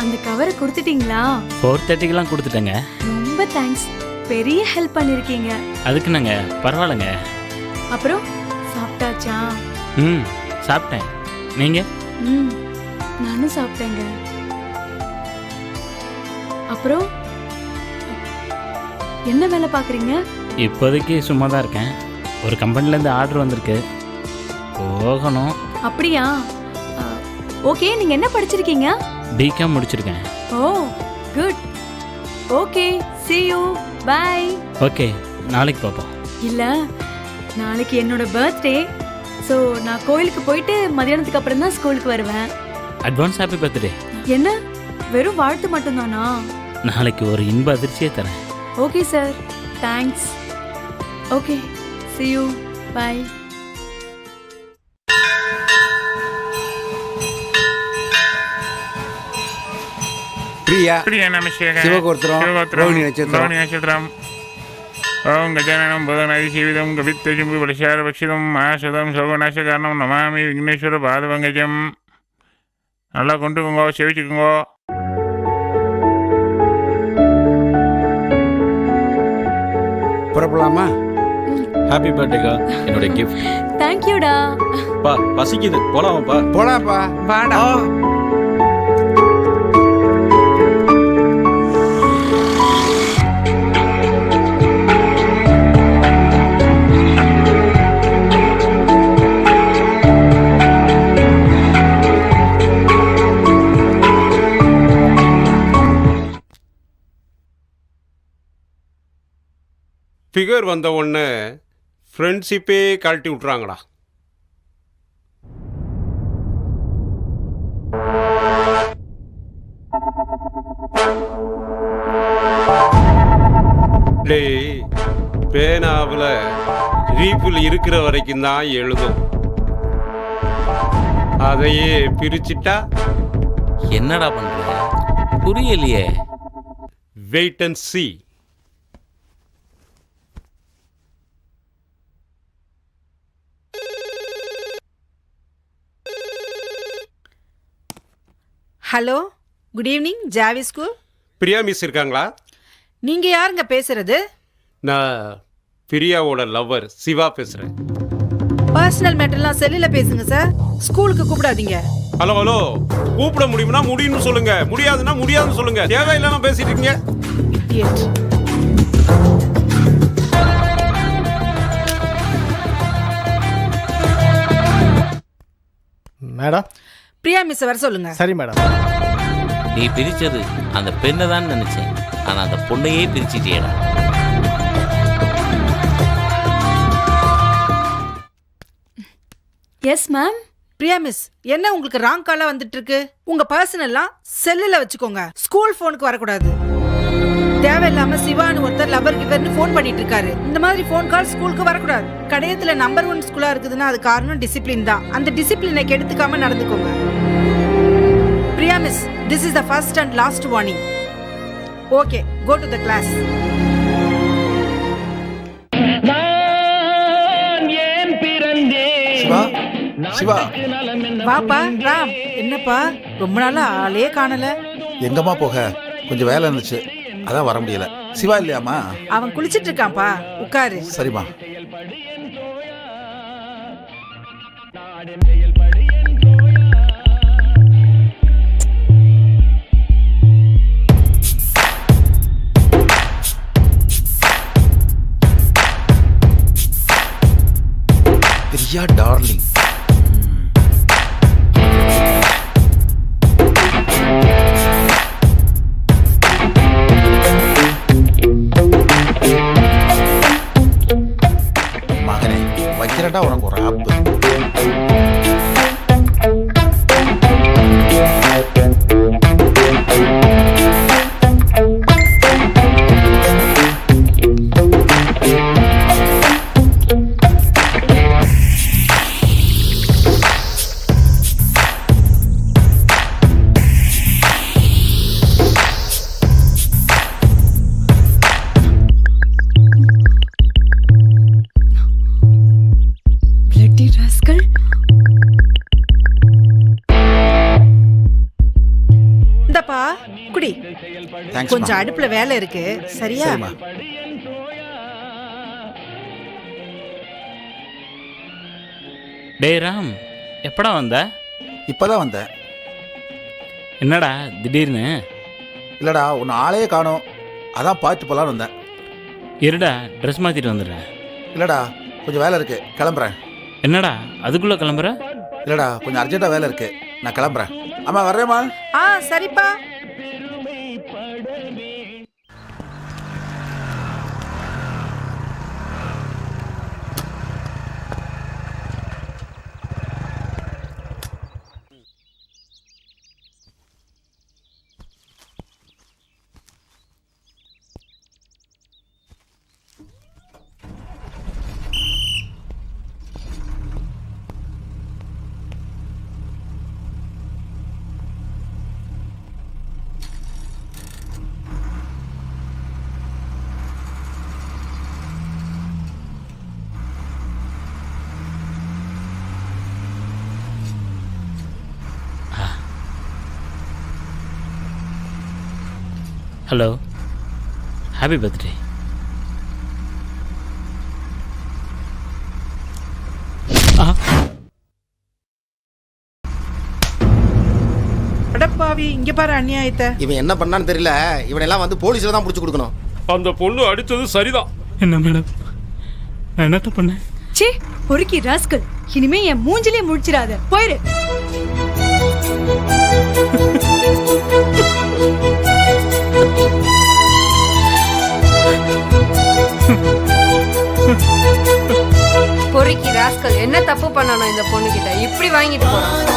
அந்த கவரை கொடுத்துட்டீங்களா? 4:30க்கெல்லாம் கொடுத்துட்டேங்க. ரொம்ப தேங்க்ஸ், பெரிய ஹெல்ப் பண்ணிருக்கீங்க. அதுக்குன்னாங்க, பரவாயில்லைங்க. அப்புறம் சாப்பிட்டாச்சா? ம், சாப்பிட்டேன். நீங்கள்? ம், நானும் சாப்பிட்டேங்க. அப்புறம் என்ன வேலை பார்க்குறீங்க? இப்போதைக்கு சும்மா தான் இருக்கேன். ஒரு கம்பெனிலேருந்து ஆர்டர் வந்திருக்கு, போகணும். அப்படியா? ஓகே, நீங்க என்ன படிச்சிருக்கீங்க? பிகாம் முடிச்சிருக்கேன். Oh, good. Okay, see you, bye. Okay, நாளைக்கு பார்ப்போம். இல்ல, நாளைக்கு என்னோட பர்த்டே. ஸோ நான் கோயிலுக்கு போயிட்டு மதியானத்துக்கு அப்புறம் தான் ஸ்கூலுக்கு வருவேன். Advance happy birthday. என்ன, வெறும் வாழ்த்து மட்டும்தானா? நாளைக்கு ஒரு இன்ப அதிர்ச்சியே தரேன். Okay sir, thanks. Okay, see you, bye. Priya, Priya நமஸ்காரம். சிவகோத்திரம், ரோஹிணி நட்சத்திரம். நட்சத்திரம். ஓம் கஜானனம் புதனதி சீவிதம் கவித்தஜும்பு பலிசார பக்ஷிதம் மாசதம் சோகநாசகாரணம் நமாமி விக்னேஸ்வர பாதபங்கஜம். நல்லா கொண்டுக்கோங்க, சேவிச்சுக்கோங்க. புறப்படலாமா? ஹாப்பி பர்த்டேக்கா, என்னோட கிஃப்ட். தேங்க்யூடா. பா பசிக்குது, போலாமாப்பா? போலாம்ப்பா. வாடா. ஃபிகர் வந்த உடனே ஃப்ரெண்ட்ஷிப்பே கழட்டி விட்றாங்கடா. டேய், பேனாவில் ரீஃபில் இருக்கிற வரைக்கும் தான் எழுதும். அதையே பிரிச்சுட்டா என்னடா பண்ற? புரியலையே. Wait and see. Hello, good evening, ஜாவி ஸ்கூல். பிரியா மிஸ் இருக்காங்களா? நீங்க யாருங்க பேசுறது? நான் பிரியாவோட லவ்வர் சிவா பேசுகிறேன். பர்சனல் மேட்டர்லாம் செல்லில் பேசுங்க சார், ஸ்கூலுக்கு கூப்பிடாதீங்க. ஹலோ ஹலோ, கூப்பிட முடியும்னா முடியும்னு சொல்லுங்க, முடியாதுன்னா முடியாதுன்னு சொல்லுங்க. தேவையில்லாம பேசிட்டு இருக்கீங்க. Idiot. மேடம், பிரியா மிஸ் வர சொல்லுங்க. சரி மேடம். நீ பிரிச்சது அந்த பெண்ணை தான் நினைச்சேன், ஆனா அந்த பொண்ணையே பிரிச்சிட்டியடா. Yes ma'am. பிரியா மிஸ், என்ன உங்களுக்கு ராங் காலா வந்துட்டு இருக்கு? உங்க பர்சனல்லாம் செல்லுல வச்சுக்கோங்க, ஸ்கூல் போனுக்கு வரக்கூடாது. தேவையில்லாம சிவான்னு ஒருத்தர் லவர் கிவர்னு ஃபோன் பண்ணிட்டு இருக்காரு. இந்த மாதிரி ஃபோன் கால் ஸ்கூலுக்கு வரக்கூடாது. கடையத்துல நம்பர் 1 ஸ்கூலா இருக்குதுன்னா அது காரணம் டிசிப்ளின் தான். அந்த டிசிப்ளினை கெடுத்துக்காம நடந்துக்கோங்க. Priya miss, this is the first and last warning. Okay, go to the class. Siva, Siva. வாப்பா ராம். என்னப்பா, ரொம்ப நாளா ஆளே காணல. எங்கம்மா போக, கொஞ்சம் வேலை இருந்துச்சு, அதான் வர முடியல. சிவா இல்லையாம்மா? அவன் குளிச்சிட்டு இருக்கான்ப்பா, உட்காரு. சரிம்மா. பிரியா டார்லிங். இந்தாப்பா குடி. தேங்க்ஸ் கொஞ்சம் அடுப்புல வேலை இருக்கு, சரியா? சரிம்மா. டேய் ராம், எப்படா வந்த? இப்பதான் வந்தேன். என்னடா திடீர்னு? இல்லடா உன்னை ஆளையே காணோம், அதான் பார்த்து போலான்னு வந்தேன். இருடா, ட்ரெஸ் மாற்றிட்டு வந்துடுறேன். இல்லடா கொஞ்சம் வேலை இருக்கு, கிளம்புறேன். என்னடா அதுக்குள்ளே கிளம்புற? இல்லடா கொஞ்சம் அர்ஜென்ட்டாக வேலை இருக்கு, நான் கிளம்புறேன். ஆமா வர்றேம்மா. சரிப்பா. Hello, happy birthday. அடப்பாவி, இங்க பாரு அநியாயத்தை. இவன் என்ன பண்ணான்னு தெரியல, இவனெல்லாம் வந்து போலீஸ்ல தான் பிடிச்சி கொடுக்கணும். அந்த பொண்ணு அடிச்சது சரிதான். என்ன மேடம், நான் என்னத்த பண்ணேன்? சே பொறுக்கி ராஸ்கல், இனிமே என் மூஞ்சிலே முடிச்சிடாத, போயிரு. பொறுக்கி ராஸ்கல், என்ன தப்பு பண்ணானோ இந்த பொண்ணு கிட்ட இப்படி வாங்கிட்டு போறான்?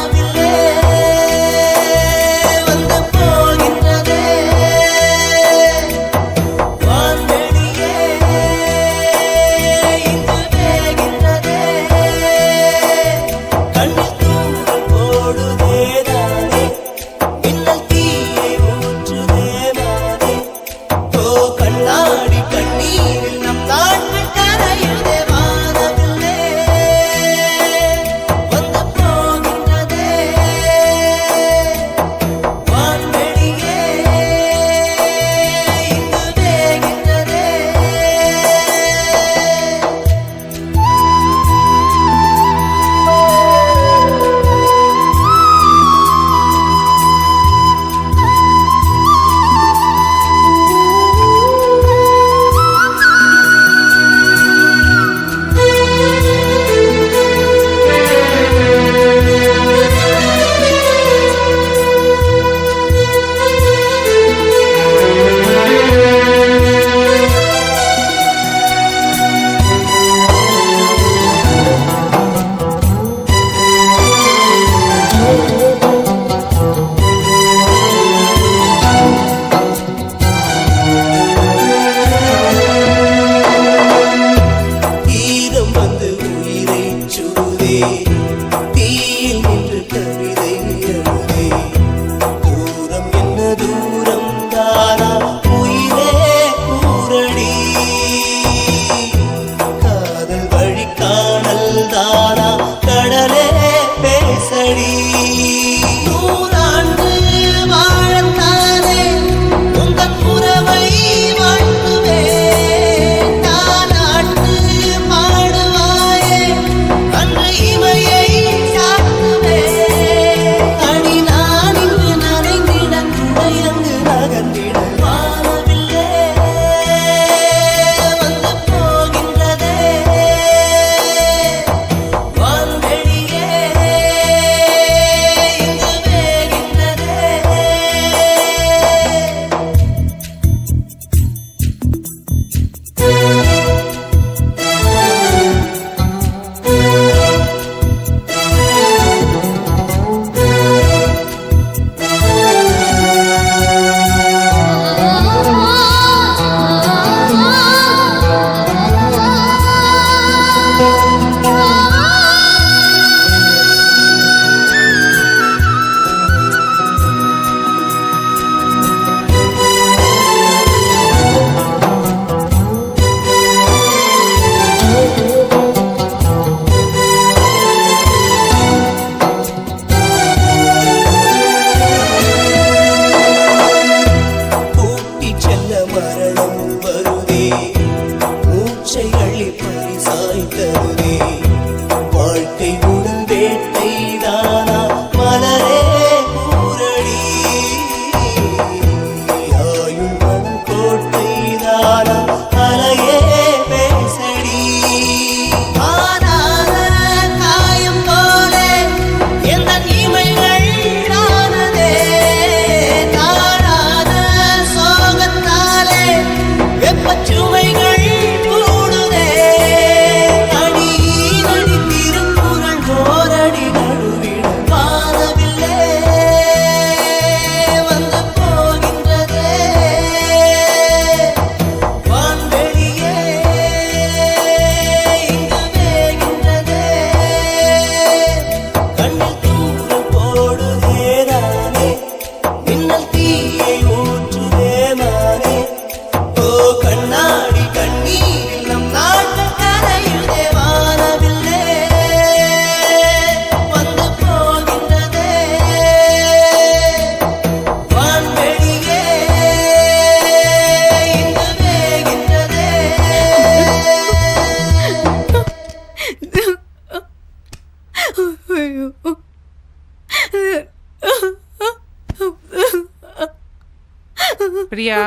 பிரியா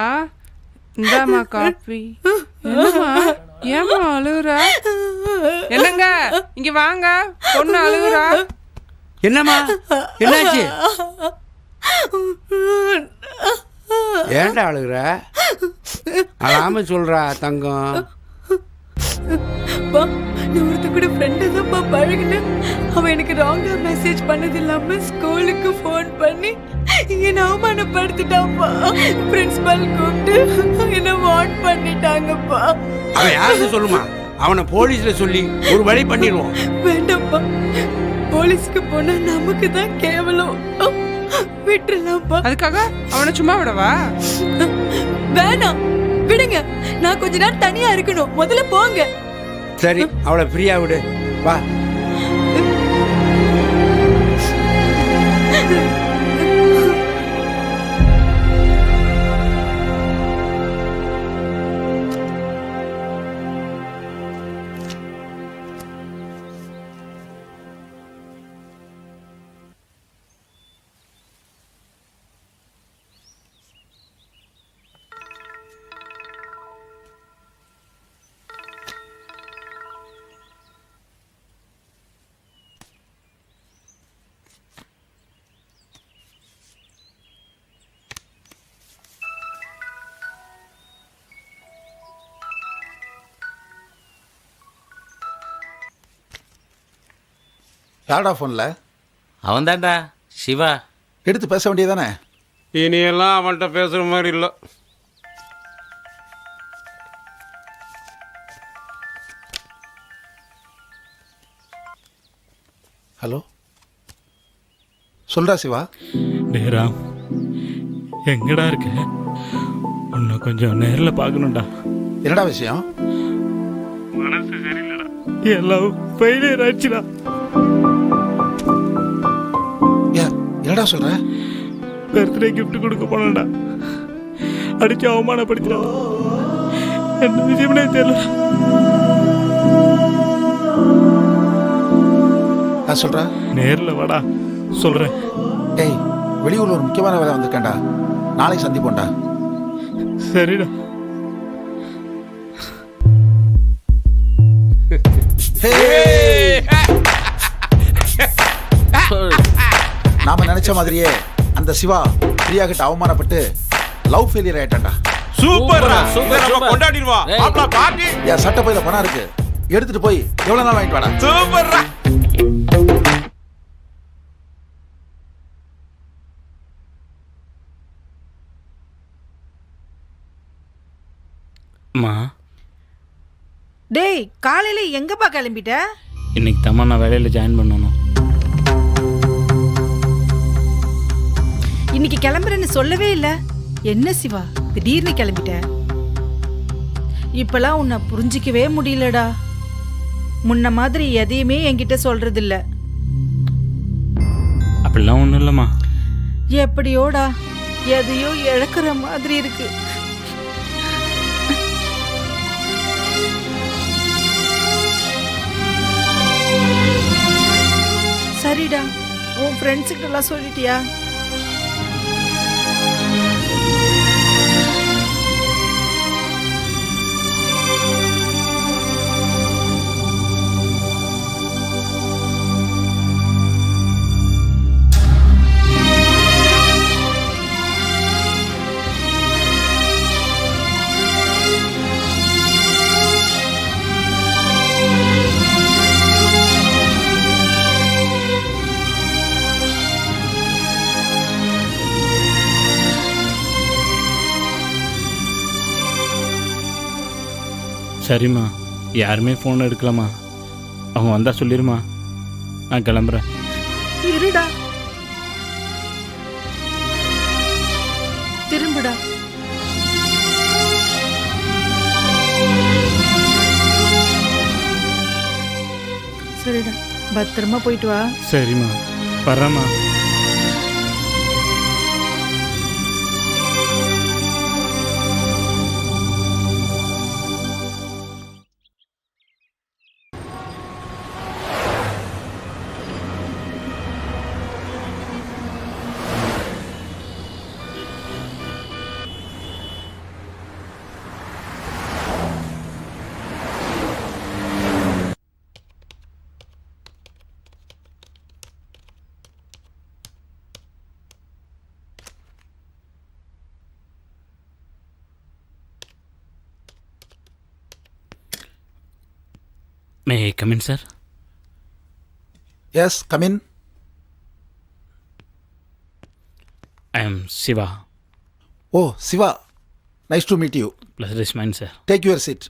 இந்தாம்மா காப்பி. என்னம்மா ஏம்மா அழுகுறா? என்னங்க இங்க வாங்க, பொண்ணு அழுகுறா. என்னம்மா என்னாச்சு? ஏன்டா அழுகுற? அழாம சொல்றா தங்கம். நான் ஒருத்த கூட ஃப்ரெண்டு தான் பழகினேன். அவன் எனக்கு ராங்கா மெசேஜ் பண்ணது இல்லாம ஸ்கூலுக்கு ஃபோன் பண்ணி என்ன அவமானப்படுத்திட்டாப்பா. பிரின்சிபல் கூப்பிட்டு என்ன வார்ன் பண்ணிட்டாங்கப்பா. அவன் யாருக்கு சொல்லுமா? அவனை போலீஸ்ல சொல்லி ஒரு வழி பண்ணிடுவோம். வேண்டாம்ப்பா, போலீஸ்க்கு போனா நமக்கு தான் கேவலம். விட்டுறலாம்ப்பா. அதுக்காக அவனை சும்மா விடவா? வேணாம், விடுங்க. நான் கொஞ்ச நேரம் தனியா இருக்கணும். முதல்ல போங்க. சரி, அவளை ஃப்ரீயா விடு. வா. யாரடா ஃபோனில்? அவன் தான்டா சிவா. எடுத்து பேச வேண்டியதானே? இனியெல்லாம் அவன்கிட்ட பேசுற மாதிரி இல்லை. ஹலோ, சொல்றா சிவா. டேராம், எங்கடா இருக்க? உன்னை கொஞ்சம் நேரில் பார்க்கணும்டா. என்னடா விஷயம்? மனசு சரியில்லடா, எல்லாம் ஃபெயிலியர் ஆயிடுச்சுடா. என்னடா சொல்ற? பர்த்டே கிஃப்ட் கொடுக்க போனடா, அடிச்சு அவமானப்படுத்திடா. என்ன விஷயம்னே தெரியல. நான் சொல்றேன், நேரில் வாடா, சொல்றேன். டேய், வெளியூர்ல ஒரு முக்கியமான வேலை வந்திருக்கேன்டா, நாளைக்கு சந்திப்போம்டா. சரிடா. நாம நினைச்ச மாதிரியே அந்த சிவா பிரியா கிட்ட அவமானப்பட்டு லவ் ஃபெயிலியர் ஆயிட்டான்டா. சூப்பர்டா, சூப்பர். நம்ம கொண்டாடிடுவோம். மாப்ள பாட்டி. என் சட்டை பையில பணம் இருக்கு, எடுத்துட்டு போய் எவ்வளவு நாள் வாங்கிட்டு வாடா. சூப்பர்டா. அம்மா, டேய், காலையில எங்கப்பா கிளம்பிட்ட? இன்னைக்கு தம்மா நான் வேலையில் ஜாயின் பண்ணணும். இன்னைக்கு கிளம்புறேன்னு சொல்லவே இல்லை. என்ன சிவா, திடீர்னு கிளம்பிட்ட? இப்பெல்லாம் உன்னை புரிஞ்சிக்கவே முடியலடா. முன்ன மாதிரி எதையுமே என்கிட்ட சொல்றது இல்ல. அப்படிலாம் ஒன்றும் இல்லைம்மா. எப்படியோடா, எதையோ இழக்கிற மாதிரி இருக்கு. சரிடா, உன் ஃப்ரெண்ட்ஸுக்கிட்ட எல்லாம் சொல்லிட்டியா? சரிம்மா, யாருமே ஃபோன் எடுக்கலாமா? அவங்க வந்தா சொல்லிடுமா, நான் கிளம்புறேன். இருடா, திரும்புடா. சரிடா, பத்திரமா போயிட்டு வா. சரிம்மா, வரேம்மா. May come in sir? Yes come in. I am Shiva. Oh Shiva, nice to meet you. Pleasure is mine sir. Take your seat.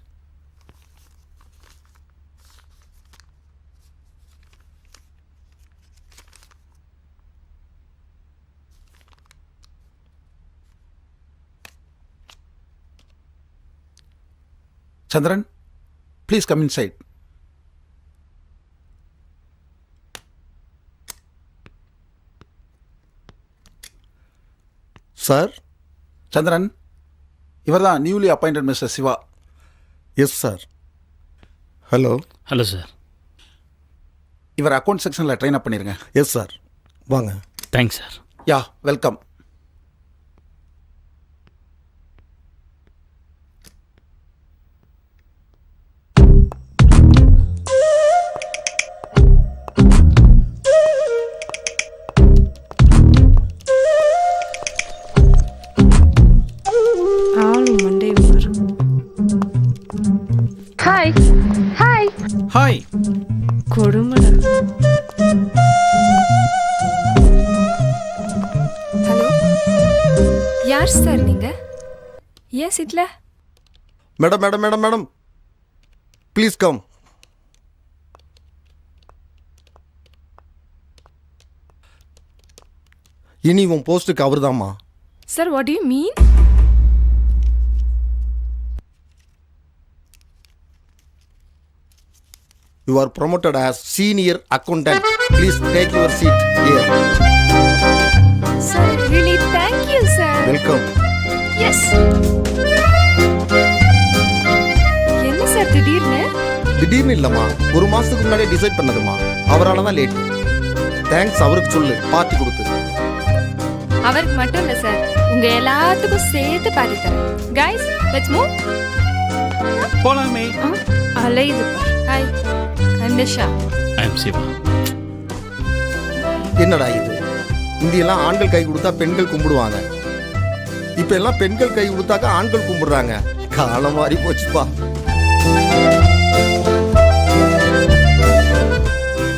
Chandran, please come inside. Sir. Chandran, இவர்தான் newly appointed mister Shiva. Yes sir. Hello. Hello sir. இவர் அக்கௌண்ட் செக்ஷனில் ட்ரெயின் அப் பண்ணிருங்க. Yes sir. வாங்க. Thanks sir. Yeah welcome. Hi hi hi. கொடுமடா. ஹலோ, யார் சார் நீங்க? ஏன் சீட்ல? Madam madam madam madam please come. இனி உன் போஸ்ட்டுக்கு அவர் தாம்மா. Sir, what to you mean? You are promoted as senior accountant. Please take your seat here. Sir, really thank you, sir. Welcome. Yes. என்ன சார் திடீர்னு? திடீர்னு இல்லம்மா, ஒரு மாசத்துக்கு முன்னாடியே டிசைட் பண்ணதுமா. அவரால தான் லேட். தேங்க்ஸ் அவருக்கு சொல்லு, பார்ட்டி கொடுத்து. அவருக்கு மட்டும் இல்ல சார், உங்க எல்லாத்துக்கும் சேர்த்து பார்ட்டி தரேன். Guys, let's move. போலாமே. அலையுது. Hi, I'm Nisha. I am Shiva. என்னடா இது? இந்தியெல்லாம் ஆண்கள் கை கொடுத்தா பெண்கள் கும்பிடுவாங்க. இப்ப எல்லாம் பெண்கள் கை கொடுத்தாக்க ஆண்கள் கும்பிடுறாங்க. காலம் மாறி போச்சுப்பா.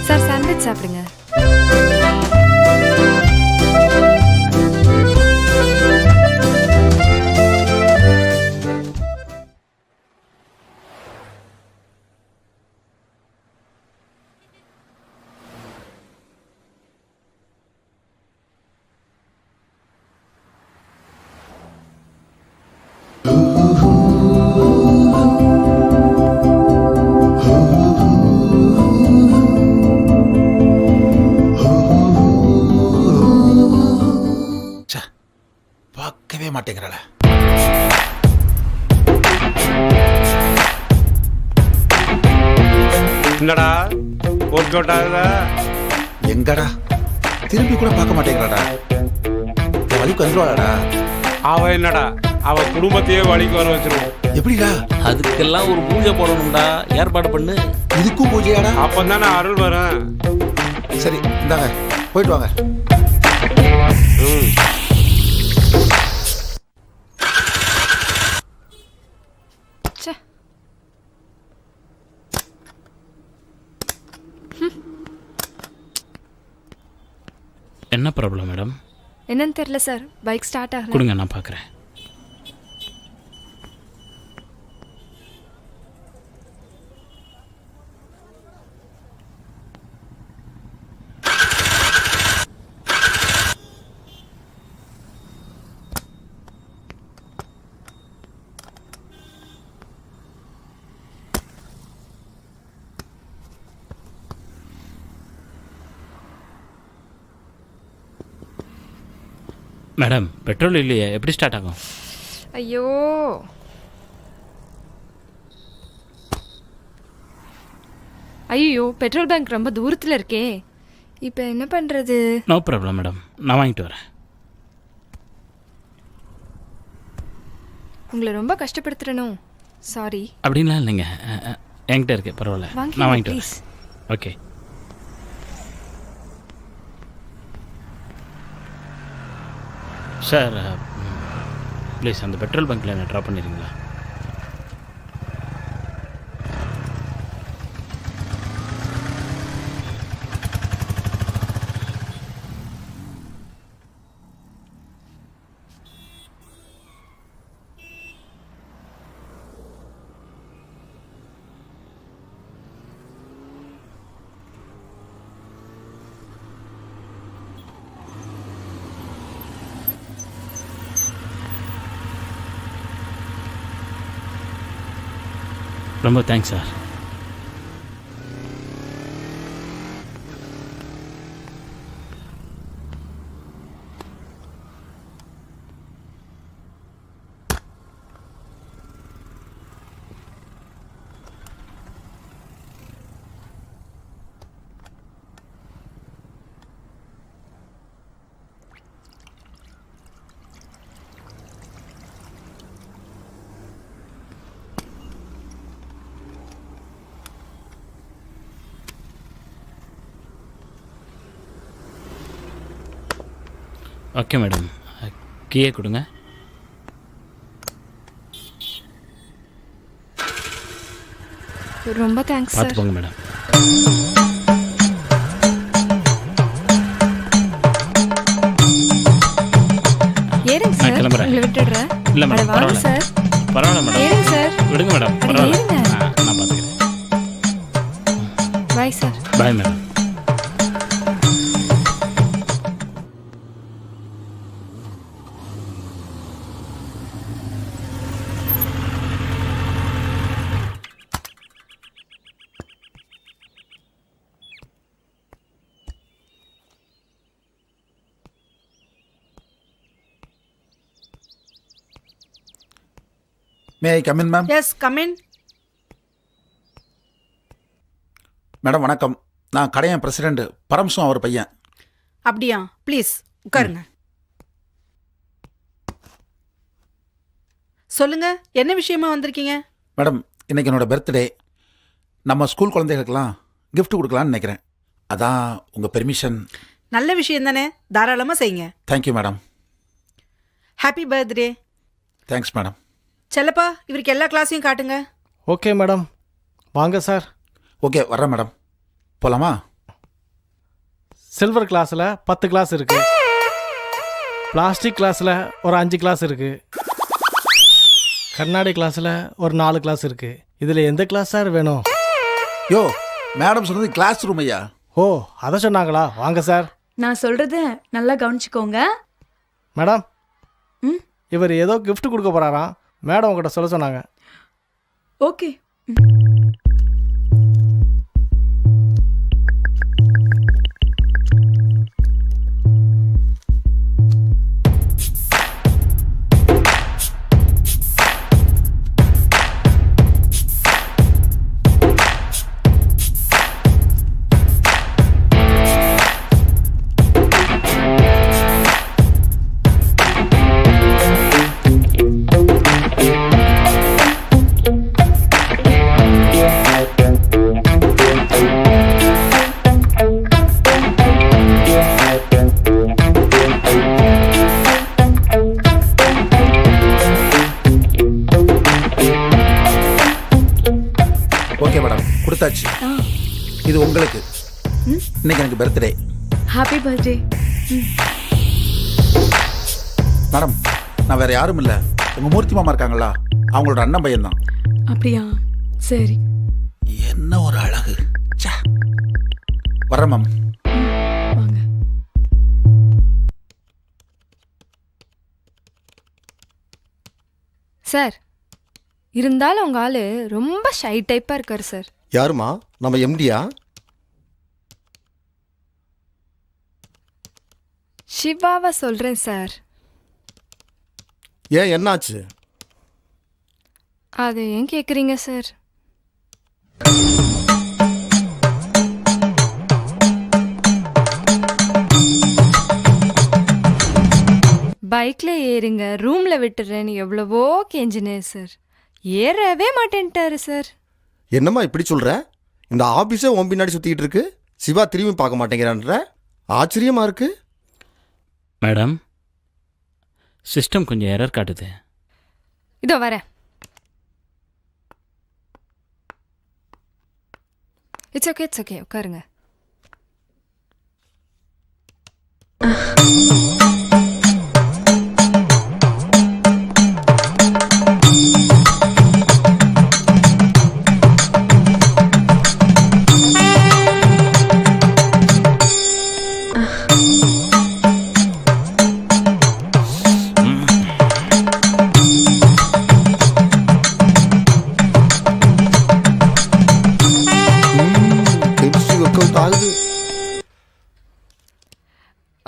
சார், சாண்ட்விச் சாப்பிடுங்க. பார்க்கவே மாட்டேங்கிறாள. என்னடா ஒர்க் அவுட் ஆகுதா? எங்கடா திரும்பி கூட பார்க்க மாட்டேங்கிறாடா. வலிக்கு வந்துருவாளடா. அவ என்னடா, அவ குடும்பத்தையே வழிக்கு வர வச்சிருவோம். எப்படிடா? அதுக்கெல்லாம் ஒரு பூஜை போடணும்டா, ஏற்பாடு பண்ணு. இதுக்கும் பூஜையாடா? அப்பந்தானே அருள் வரும். சரி, இந்தாங்க போயிட்டு வாங்க. என்ன ப்ராப்ளம் மேடம்? என்னன்னு தெரியல சார், பைக் ஸ்டார்ட் ஆகல. கொடுங்க, நான் பார்க்குறேன். மேடம், பெட்ரோல் இல்லையே, எப்படி ஸ்டார்ட் ஆகும்? ஐயோ, ஐயோ, பெட்ரோல் பேங்க் ரொம்ப தூரத்தில் இருக்கே. இப்போ என்ன பண்ணுறது? நோ ப்ராப்ளம் மேடம், நான் வாங்கிட்டு வரேன். உங்களை ரொம்ப கஷ்டப்படுத்துறனோ? சாரி. அப்படின்லாம் இல்லைங்க, என்கிட்ட இருக்கு, பரவாயில்ல, நான் வாங்கிட்டு வரேன். ஓகே. சார், ப்ளீஸ் அந்த பெட்ரோல் பங்க்கில் என்ன ட்ராப் பண்ணிடுறீங்களா? ரொம்ப தேங்க்ஸ் சார். ஓகே மேடம், கீயே கொடுங்க. ரொம்ப தேங்க்ஸ் சார். பார்த்து போங்க மேடம். ஏறுங்க நான் சார், கிளம்புறேன். உங்களை விட்டுடுறேன். இல்லை மேடம், வாங்க பரவாயில்ல சார். பரவாயில்ல மேடம், ஏறுங்க சார். விடுங்க மேடம், அட, பரவாயில்ல. ஏறுங்க. நான் பார்த்துக்கிறேன். Bye sir. Bye madam. May I come in ma'am? Yes, come in. Madam வணக்கம். நான் கடையன் பிரசிடெண்ட் பரம்சும் அவர் பையன். அப்படியா? ப்ளீஸ் உட்காருங்க. சொல்லுங்க, என்ன விஷயமா வந்திருக்கீங்க? மேடம், இன்னைக்கு என்னோட பர்த்டே. நம்ம ஸ்கூல் குழந்தைகளுக்கெல்லாம் gift கொடுக்கலான்னு நினைக்கிறேன். அதான் உங்கள் பெர்மிஷன். நல்ல விஷயம் தானே, தாராளமாக செய்யுங்க. Thank you madam. Happy birthday. Thanks madam. Chellappa, இவருக்கு எல்லா கிளாஸையும் காட்டுங்க. ஓகே மேடம், வாங்க சார். ஓகே, வர்றேன் மேடம். போகலாமா? சில்வர் கிளாஸில் 10 கிளாஸ் இருக்குது. பிளாஸ்டிக் கிளாஸில் ஒரு 5 கிளாஸ் இருக்குது. கண்ணாடி கிளாஸில் ஒரு 4 கிளாஸ் இருக்குது. இதில் எந்த கிளாஸ் சார் வேணும்? யோ, மேடம் சொன்னது கிளாஸ் ரூம் ஐயா. ஓ, அதை சொன்னாங்களா? வாங்க சார். நான் சொல்றத நல்லா கவனிச்சுக்கோங்க. மேடம், இவர் ஏதோ gift கொடுக்க போகிறாராம். மேடம் உங்கள்கிட்ட சொல்ல சொன்னாங்க. ஓகே. ஓகே மேடம், கொடுத்தாச்சு. இது உங்களுக்கு. இன்னைக்கு எனக்கு பர்த்டே. Happy birthday. மேடம், நான் வேற யாரும் இல்லை, உங்கள் மூர்த்தி மாமா இருக்காங்களா, அவங்களோட அண்ணன் பையன் தான். அப்படியா? சரி. என்ன ஒரு அழகு. வர்றேன் மேம். வாங்க. சார், இருந்தாலும் உங்க ஆளு ரொம்ப ஷை டைப்பா இருக்காரு சார். யாருமா? நம்ம எம்டியா? சிவாவா சொல்றேன் சார். ஏன், என்னாச்சு? அது ஏன் கேக்குறீங்க சார்? பைக்ல ஏறுங்க, ரூம்ல விட்டுறேன்னு எவ்வளவோ கெஞ்சினேன் சார். ஏறவே மாட்டேன்ட்டாரு சார். என்னம்மா இப்படி சொல்ற? இந்த ஆபீஸே உன் பின்னாடி சுத்திட்டு இருக்கு, சிவா திரும்பி பார்க்க மாட்டேங்கிறான்ற. ஆச்சரியமா இருக்கு. மேடம், சிஸ்டம் கொஞ்சம் எரர் காட்டுது. இதோ வரேன். இட்ஸ் ஓகே, உட்காருங்க.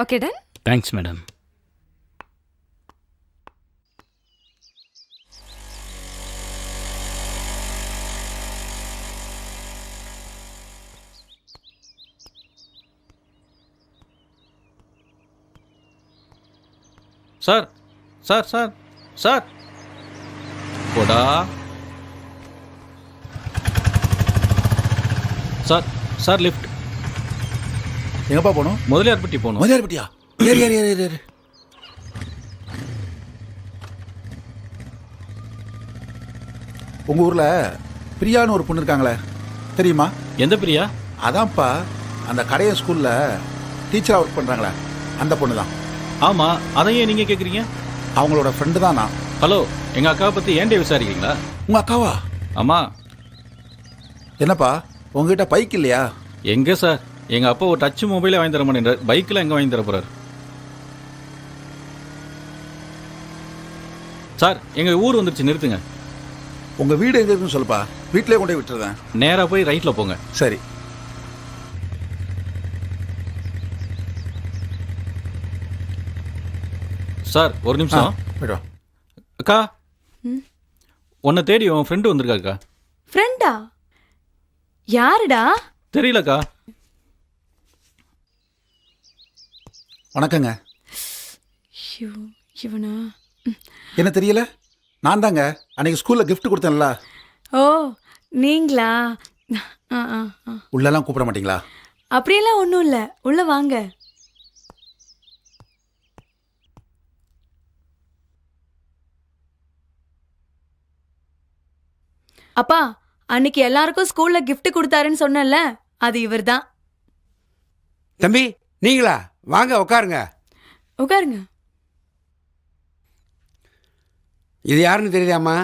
Okay done. Thanks madam. Sir sir sir sir போடா சார். Sir lift. எங்கப்பா போகணும்? முதலியார்பட்டி போகணும். முதலியார்பட்டியா? ஏறி ஏறி ஏறி ஏறி. உங்கள் ஊரில் பிரியான்னு ஒரு பொண்ணு இருக்காங்களே, தெரியுமா? எந்த பிரியா? அதான்ப்பா, அந்த கடையை ஸ்கூலில் டீச்சராக ஒர்க் பண்ணுறாங்களே அந்த பொண்ணு தான். ஆமாம், அதையே நீங்கள் கேட்குறீங்க? அவங்களோட ஃப்ரெண்டு தான் நான். ஹலோ, எங்கள் அக்காவை பற்றி ஏன்டே விசாரிக்கிறீங்களா? உங்கள் அக்காவா? ஆமாம். என்னப்பா உங்ககிட்ட பைக் இல்லையா? எங்கே சார், எங்கள் அப்பா ஒரு டச் மொபைலே வாங்கி தர மாட்டேன்றார். பைக்கில் எங்கே வாங்கி தர போகிறார்? சார், எங்கள் ஊர் வந்துருச்சு, நிறுத்துங்க. உங்கள் வீடு எங்கே இருக்குன்னு சொல்லுப்பா, வீட்டிலே கொண்டு போய் விட்டுருந்தேன். நேராக போய் ரைட்டில் போங்க. சரி. சார் ஒரு நிமிஷம். போய்ட்டு வா. அக்கா, உன்னை தேடி உன் ஃப்ரெண்டு வந்திருக்காக்கா. ஃப்ரெண்டா? யாருடா? தெரியலக்கா. வணக்கங்க. இவனா? என்ன தெரியல? நான் தாங்க அன்னைக்கு ஸ்கூலில் கிஃப்ட் கொடுத்தேன்ல. ஓ, நீங்களா? உள்ளெல்லாம் கூப்பிட மாட்டீங்களா? அப்படியெல்லாம் ஒன்றும் இல்லை, உள்ள வாங்க. அப்பா, அன்னைக்கு எல்லாருக்கும் ஸ்கூல்ல gift கொடுத்தாருன்னு சொன்னல, அது இவர்தான். தம்பி நீங்களா? வாங்க உட்காருங்க. உட்காருங்க. இது யாருன்னு தெரியுதாம்மா?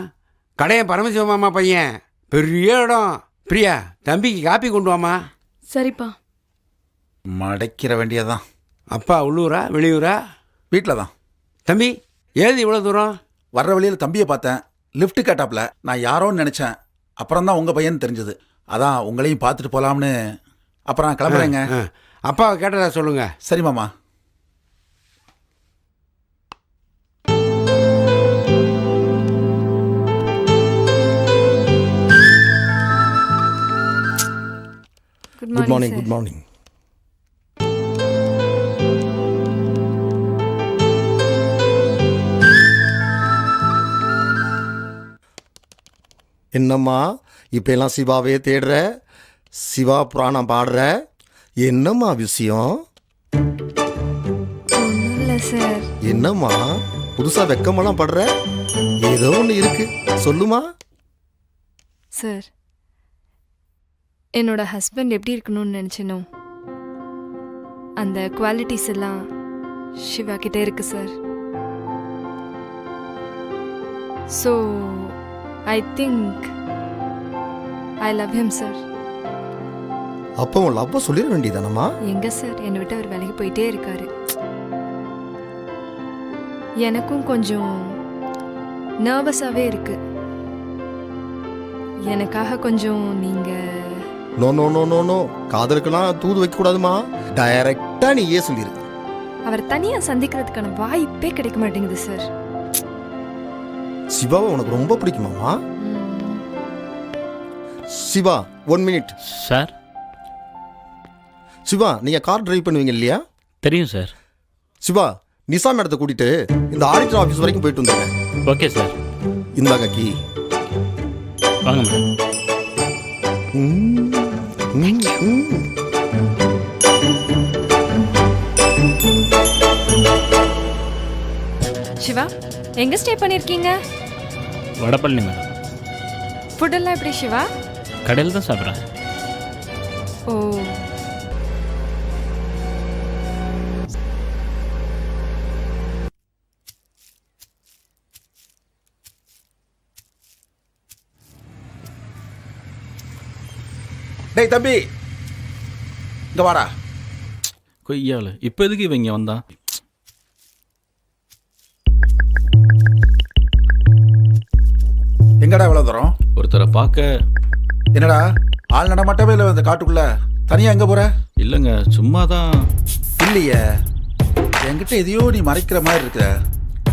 கடையன் பரமசிவமாமா பையன். பெரிய இடம். பிரியா, தம்பிக்கு காப்பி கொண்டு வாமா. சரிப்பா. மடைக்கிற வேண்டியதான். அப்பா உள்ளூரா வெளியூரா? வீட்டில் தான். தம்பி ஏது இவ்வளோ தூரம்? வர்ற வழியில் தம்பியை பார்த்தேன், லிஃப்ட் கேட்டாப்ல. நான் யாரோன்னு நினச்சேன், அப்புறம் தான் உங்கள் பையன் தெரிஞ்சது. அதான் உங்களையும் பார்த்துட்டு போகலாம்னு. அப்புறம் நான் கிளம்புறேங்க. அப்பாவை கேட்டதா சொல்லுங்க. சரி மாமா. Good morning. Good morning. என்னம்மா இப்போ எல்லாம் சிவாவே தேடுற, சிவா புராணம் பாடுற, என்னம்மா விஷயம்? இல்லை சார். என்னம்மா புதுசாக வெக்கமெல்லாம் படுற? ஏதோ ஒன்று இருக்கு, சொல்லுமா. சார், என்னோட ஹஸ்பண்ட் எப்படி இருக்கணும்னு நினச்சினோ அந்த குவாலிட்டிஸ் எல்லாம் சிவா கிட்டே இருக்கு sir. So I think I love him sir. அப்போ உன் லவ்வை சொல்லிட வேண்டியதானம்மா? எங்க சார், என்னை விட்டு அவர் வேலைக்கு போயிட்டே இருக்காரு. எனக்கும் கொஞ்சம் நர்வஸாகவே இருக்கு. எனக்காக கொஞ்சம் நீங்கள்... no no no no no, காதலுக்கெல்லாம் தூது வைக்கக்கூடாதுமா. டைரக்டா நீ ஏன் சொல்லிரு. அவர் தனியாக சந்திக்கிறதுக்கான வாய்ப்பே கிடைக்க மாட்டேங்குது சார். சிவாவை உனக்கு ரொம்ப பிடிக்குமாமா? சிவா 1 மினிட். சார். சிவா, நீங்க கார் டிரைவ் பண்ணுவீங்க இல்லையா? தெரியும் சார். சிவா, நிசா மேடத்தை கூட்டிட்டு இந்த ஆடிட்டர் ஆஃபீஸ் வரைக்கும் போயிட்டு வந்துருங்க. Okay sir. இந்தாங்க கீ. வாங்க மேடம். சிவா, எங்க ஸ்டே பண்ணிருக்கீங்க? வடபழனி மேடம். ஃபுட்டெல்லாம் எப்படி சிவா? கடையில் தான் சாப்பிட்றேன். ஓ, டேய் தம்பி, இங்க வாடா. கொய்யாவில் இப்போ எதுக்கு இவங்க வந்தான்? எங்கடா இவ்வளோ தூரம்? ஒருத்தரை பார்க்க. என்னடா ஆள் நடமாட்டவே இல்லை இந்த காட்டுக்குள்ள? தனியா எங்க போற? இல்லைங்க, சும்மா தான். இல்லையே, என்கிட்ட எதையோ நீ மறைக்கிற மாதிரி இருக்கிற,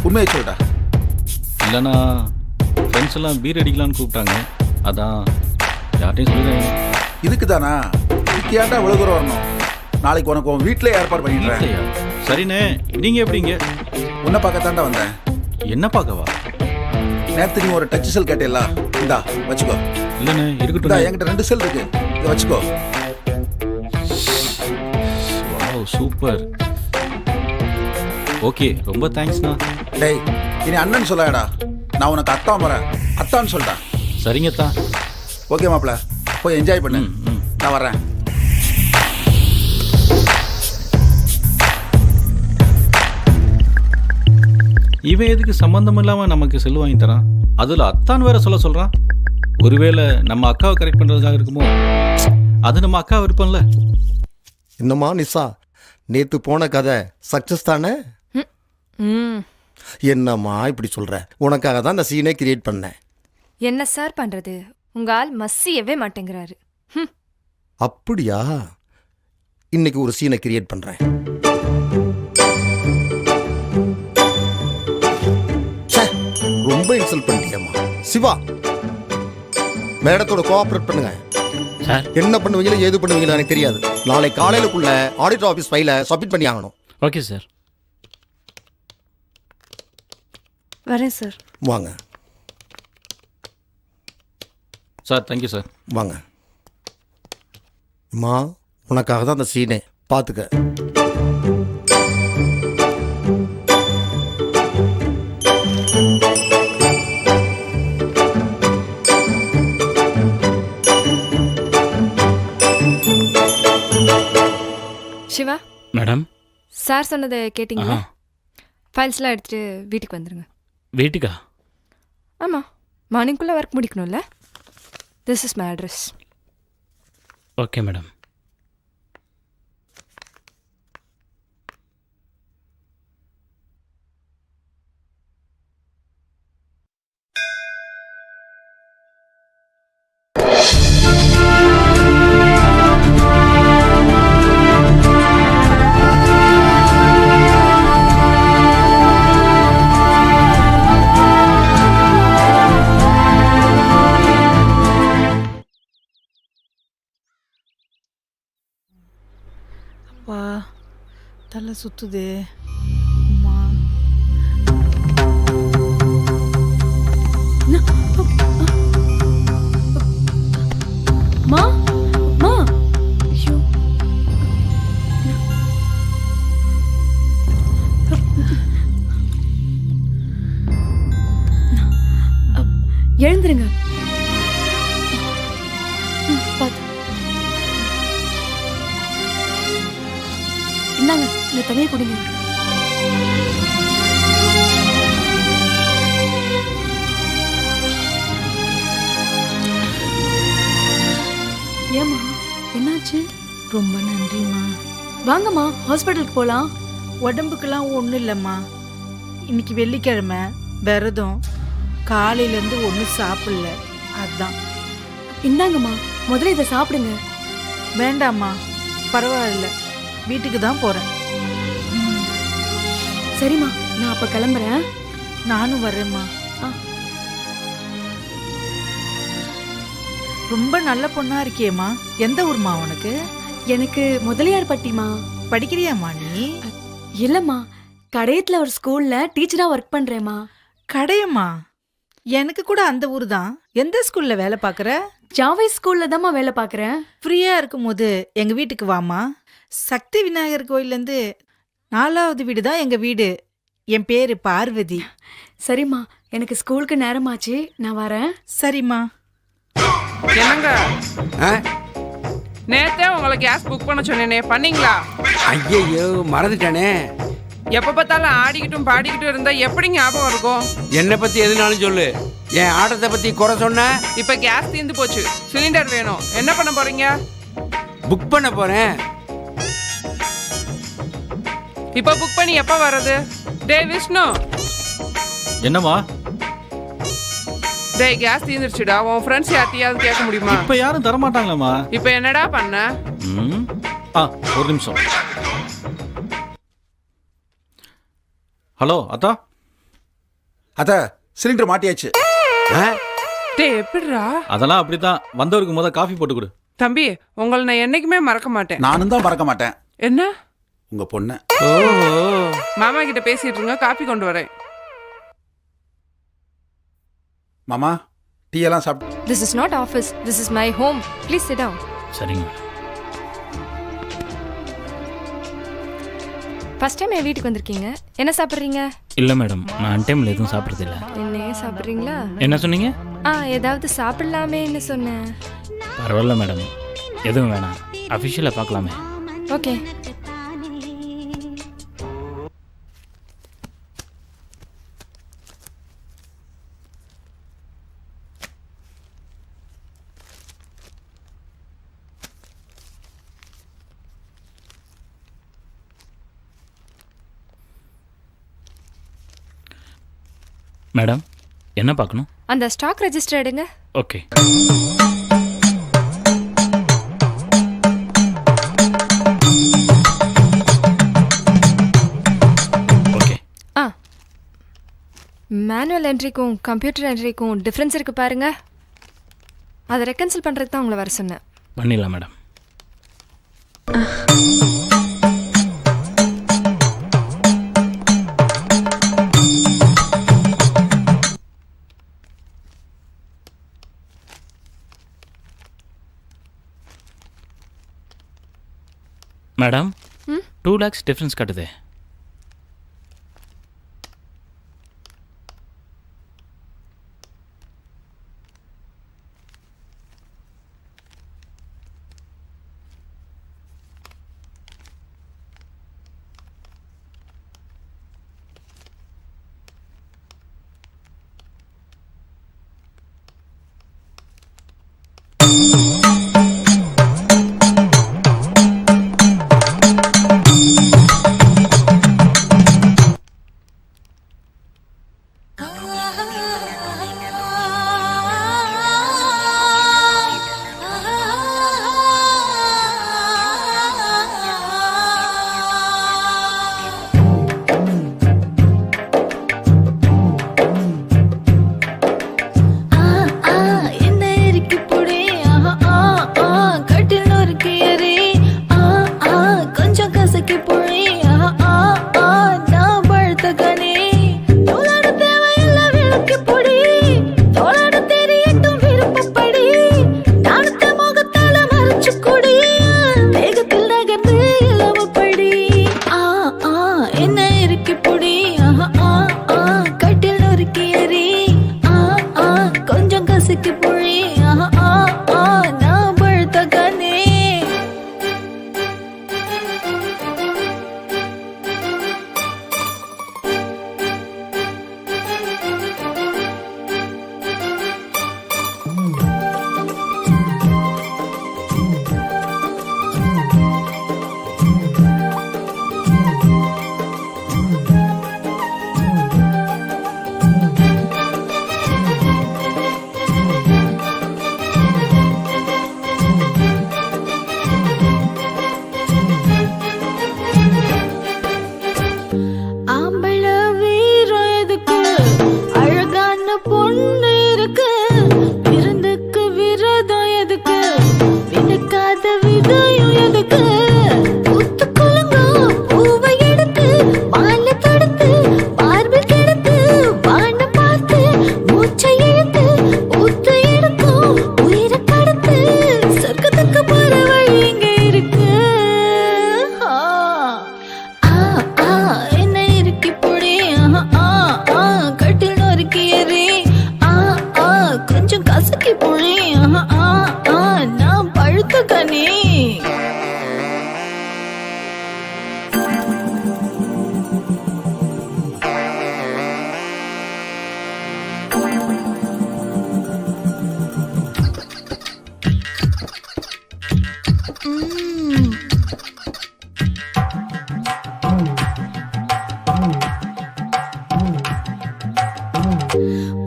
உண்மையை சொல்டா. இல்லைண்ணா ஃப்ரெண்ட்ஸ் எல்லாம் பீர் அடிக்கலான்னு கூப்பிட்டாங்க, அதான் யார்ட்டையும் சொல்லிடுறேன். இதுக்கு தானா? இதுக்கு ஏன்டா இவ்வளோ தூரம் வரணும்? நாளைக்கு உனக்கு உன் வீட்டிலே ஏற்பாடு பண்ணிடுறேன். சரிண்ணே, நீங்கள் எப்படிங்க? உன்னை பார்க்கத்தாண்டா வந்தேன். என்ன பார்க்கவா? நேற்று நீ ஒரு டச் செல் கேட்டேல்ல, இந்தா வச்சுக்கோ. இல்லைண்ணே இந்தா இருக்கட்டும். என்கிட்ட 2 செல் இருக்கு, இதை வச்சுக்கோ. Wow super. ஓகே ரொம்ப தேங்க்ஸ்ண்ணா. டேய் இனி அண்ணன் சொல்லாடா, நான் உனக்கு அத்தா வரேன், அத்தான்னு சொல்லிட்டா. சரிங்கத்தா. ஓகே மாப்பிள்ள, போய் என்ஜாய் பண்ணு. நான் வர்றேன். இவன் எதுக்கு சம்மந்தம் இல்லாமல் நமக்கு செல்லு வாங்கி தரான்? அதில் அத்தான் வேற சொல்கிறான். ஒருவேளை நம்ம அக்காவை கரெக்ட் பண்ணுறதுக்காக இருக்குமோ? அது நம்ம அக்கா விருப்பம்ல. என்னம்மா நிசா, நேற்று போன கதை சக்ஸஸ் தானே? என்னம்மா இப்படி சொல்கிற? உனக்காக தான் இந்த சீனே கிரியேட் பண்ணேன். என்ன சார் பண்றது, உங்க ஆள் மசியவே மாட்டேங்கிறாரு. அப்படியா? இன்னைக்கு ஒரு சீனை கிரியேட் பண்ணுறேன். ரொம்ப இன்சல்ட் பண்ணிட்டியம்மா. சிவா, மேடத்தோட கோஆப்ரேட் பண்ணுங்க. சார் என்ன பண்ணுவீங்களோ ஏது பண்ணுவீங்களோ எனக்கு தெரியாது. நாளை காலையிலுக்குள்ள ஆடிட்டர் ஆஃபீஸ் ஃபைலை சப்மிட் பண்ணி ஆகணும். Okay sir. வரேன் சார். வாங்க சார். Thank you sir. வாங்க. அம்மா உனக்காக தான் அந்த சீனே, பார்த்துக்க. சிவா மேடம். சார் சொன்னதை கேட்டிங்களா? ஃபைல்ஸ்லாம் எடுத்துட்டு வீட்டுக்கு வந்துடுங்க. வீட்டுக்கா? ஆமாம், மார்னிங்குள்ளே ஒர்க் முடிக்கணும்ல. This is my address. Okay madam. வா, தலை சுத்துதே. அம்மா. மா மா ஐயோ, எழுந்துருங்க. பார்த்து இந்தாங்க, இந்த தண்ணியை குடிங்க. ஏம்மா என்னாச்சு? ரொம்ப நன்றிம்மா. வாங்கம்மா ஹாஸ்பிட்டலுக்கு போகலாம். உடம்புக்கெல்லாம் ஒன்றும் இல்லைம்மா. இன்னைக்கு வெள்ளிக்கிழமை, விரதம். காலையிலேருந்து ஒன்றும் சாப்பிடல, அதான். இந்தாங்கம்மா, முதல்ல இதை சாப்பிடுங்க. வேண்டாம்மா, பரவாயில்ல, வீட்டுக்கு தான் போகிறேன். சரிம்மா, நான் அப்போ கிளம்புறேன். நானும் வரேம்மா. ரொம்ப நல்ல பொண்ணா இருக்கியேம்மா. எந்த ஊர்மா உனக்கு? எனக்கு முதலியார் பட்டிமா. படிக்கிறியாம்மா நீ? இல்லைம்மா, கடையத்தில் ஒரு ஸ்கூலில் டீச்சராக ஒர்க் பண்ணுறேம்மா. கடையம்மா? எனக்கு கூட அந்த ஊர் தான். எந்த ஸ்கூலில் வேலை பார்க்குற? ஜாவை ஸ்கூலில் தான்மா வேலை பார்க்குறேன். ஃப்ரீயாக இருக்கும்போது எங்கள் வீட்டுக்கு வாமா. சக்தி விநாயகர் கோயிலேருந்து 4வது வீடு தான் எங்கள் வீடு. என் பேர் பார்வதி. சரிம்மா, எனக்கு ஸ்கூலுக்கு நேரமாச்சு, நான் வரேன். சரிம்மா. என்னங்க, நேத்தே உங்களை கேஸ் புக் பண்ண சொன்னேனே, பண்ணீங்களா? ஐயையோ மறந்துட்டானே. எப்ப பார்த்தாலும் ஆடிக்கிட்டும் பாடிக்கிட்டும் இருந்தா எப்படி ஞாபகம் இருக்கும்? என்னை பத்தி எதுனாலும் சொல்லு. என் ஆட்டத்தை பத்தி குறை சொன்ன. இப்ப கேஸ் தீர்ந்து போச்சு, சிலிண்டர் வேணும். என்ன பண்ண போறீங்க? புக் பண்ண போறேன். இப்ப புக் பண்ணி எப்ப வர்றது? டேய் விஷ்ணு. என்னம்மா? டேய் கேஸ் தீர்ந்துருச்சுடா. உன் ஃப்ரெண்ட்ஸ் யார்ட்டையாவது கேட்க முடியுமா? இப்போ யாரும் தரமாட்டாங்களேம்மா. இப்ப என்னடா பண்ண? ஒரு நிமிஷம். ஹலோ அத்தா. அத்த சிலிண்டர் மாட்டியாச்சு. டேய் எப்படிடா? அதெல்லாம் அப்படித்தான். வந்தவருக்கு முத காஃபி போட்டு கொடு. தம்பி உங்களை நான் என்னைக்குமே மறக்க மாட்டேன். நானும் தான் மறக்க மாட்டேன். என்ன? உங்க பொண்ணு. ஓஹோ, மாமா கிட்ட பேசிட்டு இருங்க, காப்பி கொண்டு வரேன். மாமா டீ எல்லாம் சாப்பிட்டு. This is not office, this is my home. Please sit down. சரிங்க. ஃபர்ஸ்ட் டைம் என் வீட்டுக்கு வந்திருக்கீங்க. என்ன சாப்பிட்றீங்க? இல்லை மேடம், நான் அன்டைமில் எதுவும் சாப்பிட்றதில்ல. என்னையே சாப்பிட்றீங்களா? என்ன சொன்னீங்க? ஏதாவது சாப்பிடலாமேன்னு சொன்னேன். பரவாயில்ல மேடம், எதுவும் வேணாம். அஃபிஷியலாக பார்க்கலாமே. ஓகே. மேடம் என்ன பார்க்கணும்? அந்த ஸ்டாக் ரெஜிஸ்டர் எடுங்க. ஓகே. ஓகே. மேனுவல் என்ட்ரிக்கும் கம்ப்யூட்டர் என்ட்ரிக்கும் டிஃப்ரென்ஸ் இருக்குது பாருங்க. அதை ரெக்கன்சில் பண்ணுறதுக்கு தான் உங்களை வர சொன்னேன். பண்ணிடலாம் மேடம். மேடம் 2 lakhs டிஃப்ரென்ஸ் கட்டுதே.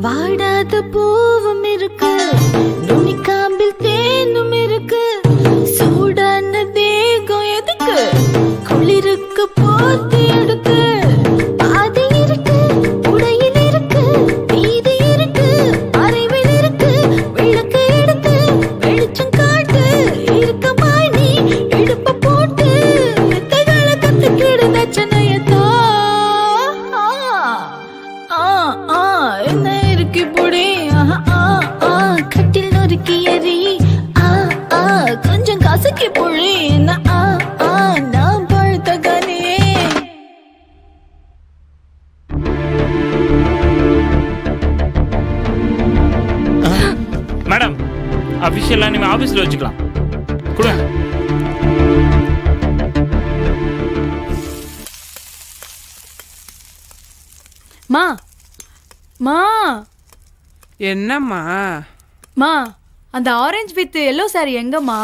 வாடாத பூவும் இருக்கு, நுனிக்காம்பில் தேனும் இருக்கு, சூடான தேகம் எதுக்கு, குளிருக்கு போத்தி எடுத்து பாதி இருக்கு. அஃபிஷியலாக நீங்கள் ஆஃபீஸில் வச்சுக்கலாம். கொடுங்க. மா மா என்னம்மா? மா அந்த ஆரஞ்சு வித் எல்லோ சாரி எங்கம்மா?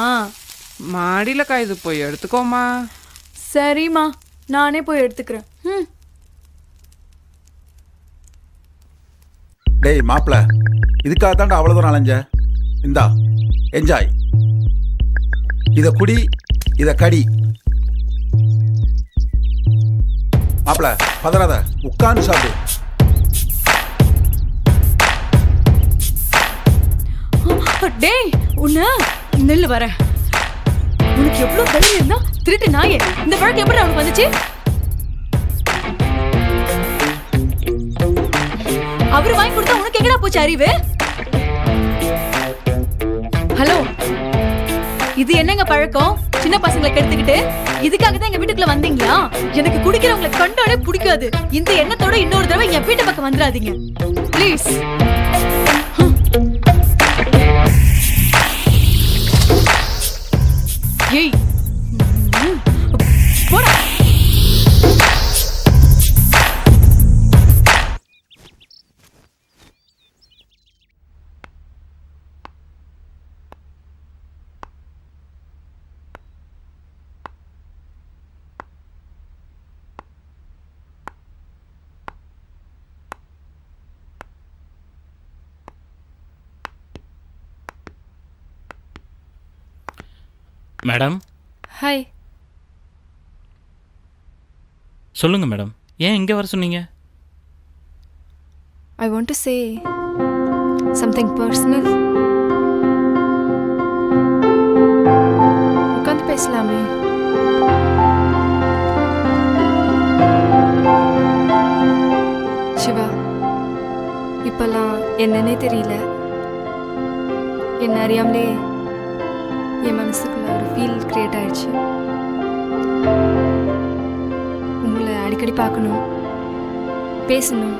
மாடியில் காயுது, போய் எடுத்துக்கோமா. சரிம்மா, நானே போய் எடுத்துக்கிறேன். ம். டேய் மாப்பிள, இதுக்காக தாண்டா அவ்வளோ தூரம் அலைஞ்ச. இந்தா என்ஜாய். இதை குடி, இதை கடி. மாப்பிள பதறாத, உட்கார்ந்து சாப்பிடு. டேய் உன்ன நெல்லு வர. உனக்கு எவ்வளவு தைரியம் இருந்தா திருட்டு நாயே, இந்த பழக்கம் எப்படி அவனுக்கு வந்துச்சு? அவரு வாங்கி கொடுத்தா உனக்கு எங்கடா போச்சு அறிவு? ஹலோ, இது என்னங்க பழக்கம்? சின்ன பசங்களை கெடுத்துக்கிட்டு இதுக்காக தான் எங்க வீட்டுக்குள்ள வந்தீங்களா? எனக்கு குடிக்கிறவங்களை கண்டாலே பிடிக்காது. இந்த எண்ணத்தோட இன்னொரு தடவை என் வீட்டு பக்கம் வந்துடாதீங்க ப்ளீஸ். ஏய் போடா. மேடம். ஹாய். சொல்லுங்கள் மேடம், ஏன் இங்கே வர சொன்னீங்க? I want to say something personal. உட்காந்து பேசலாமே. சிவா, இப்பெல்லாம் என்னன்னே தெரியல. என்ன அறியாமலே என் மனசுக்குள்ள ஒரு ஃபீல் கிரியேட் ஆயிடுச்சு. உங்களை அடிக்கடி பார்க்கணும், பேசணும்,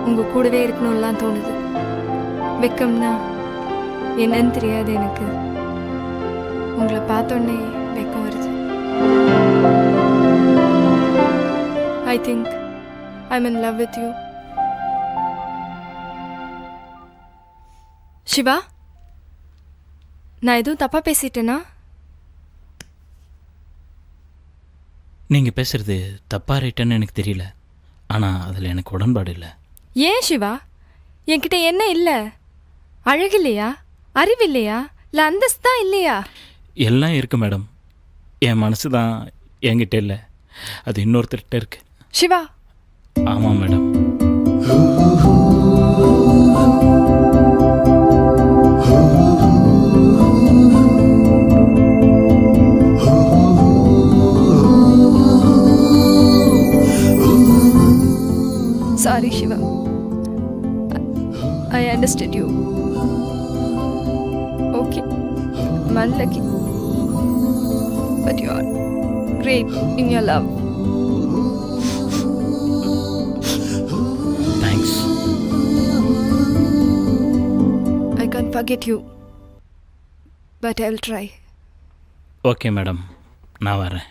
உங்கள் கூடவே இருக்கணும்லாம் தோணுது. வெக்கம்னா என்னன்னு தெரியாது எனக்கு. உங்களை பார்த்தோன்னே வெக்கம் வருது. I think I'm in love with you. Siva, நான் எதுவும் தப்பாக பேசிட்டேனா? நீங்கள் பேசுகிறது தப்பா ரைட்டுன்னு எனக்கு தெரியல, ஆனால் அதில் எனக்கு உடன்பாடு இல்லை. ஏன் சிவா? என்கிட்ட என்ன இல்லை? அழகு இல்லையா? அறிவு இல்லையா? இல்லை அந்தஸ்து தான் இல்லையா? எல்லாம் இருக்குது மேடம். என் மனசு தான் என்கிட்ட இல்லை, அது இன்னொருத்தர்கிட்ட இருக்கு. சிவா. ஆமாம் madam. Sorry, Shiva. I understood you. Okay, I'm unlucky. But you are great in your love. Thanks. I can't forget you. But I'll try. Okay madam, நான் வரேன்.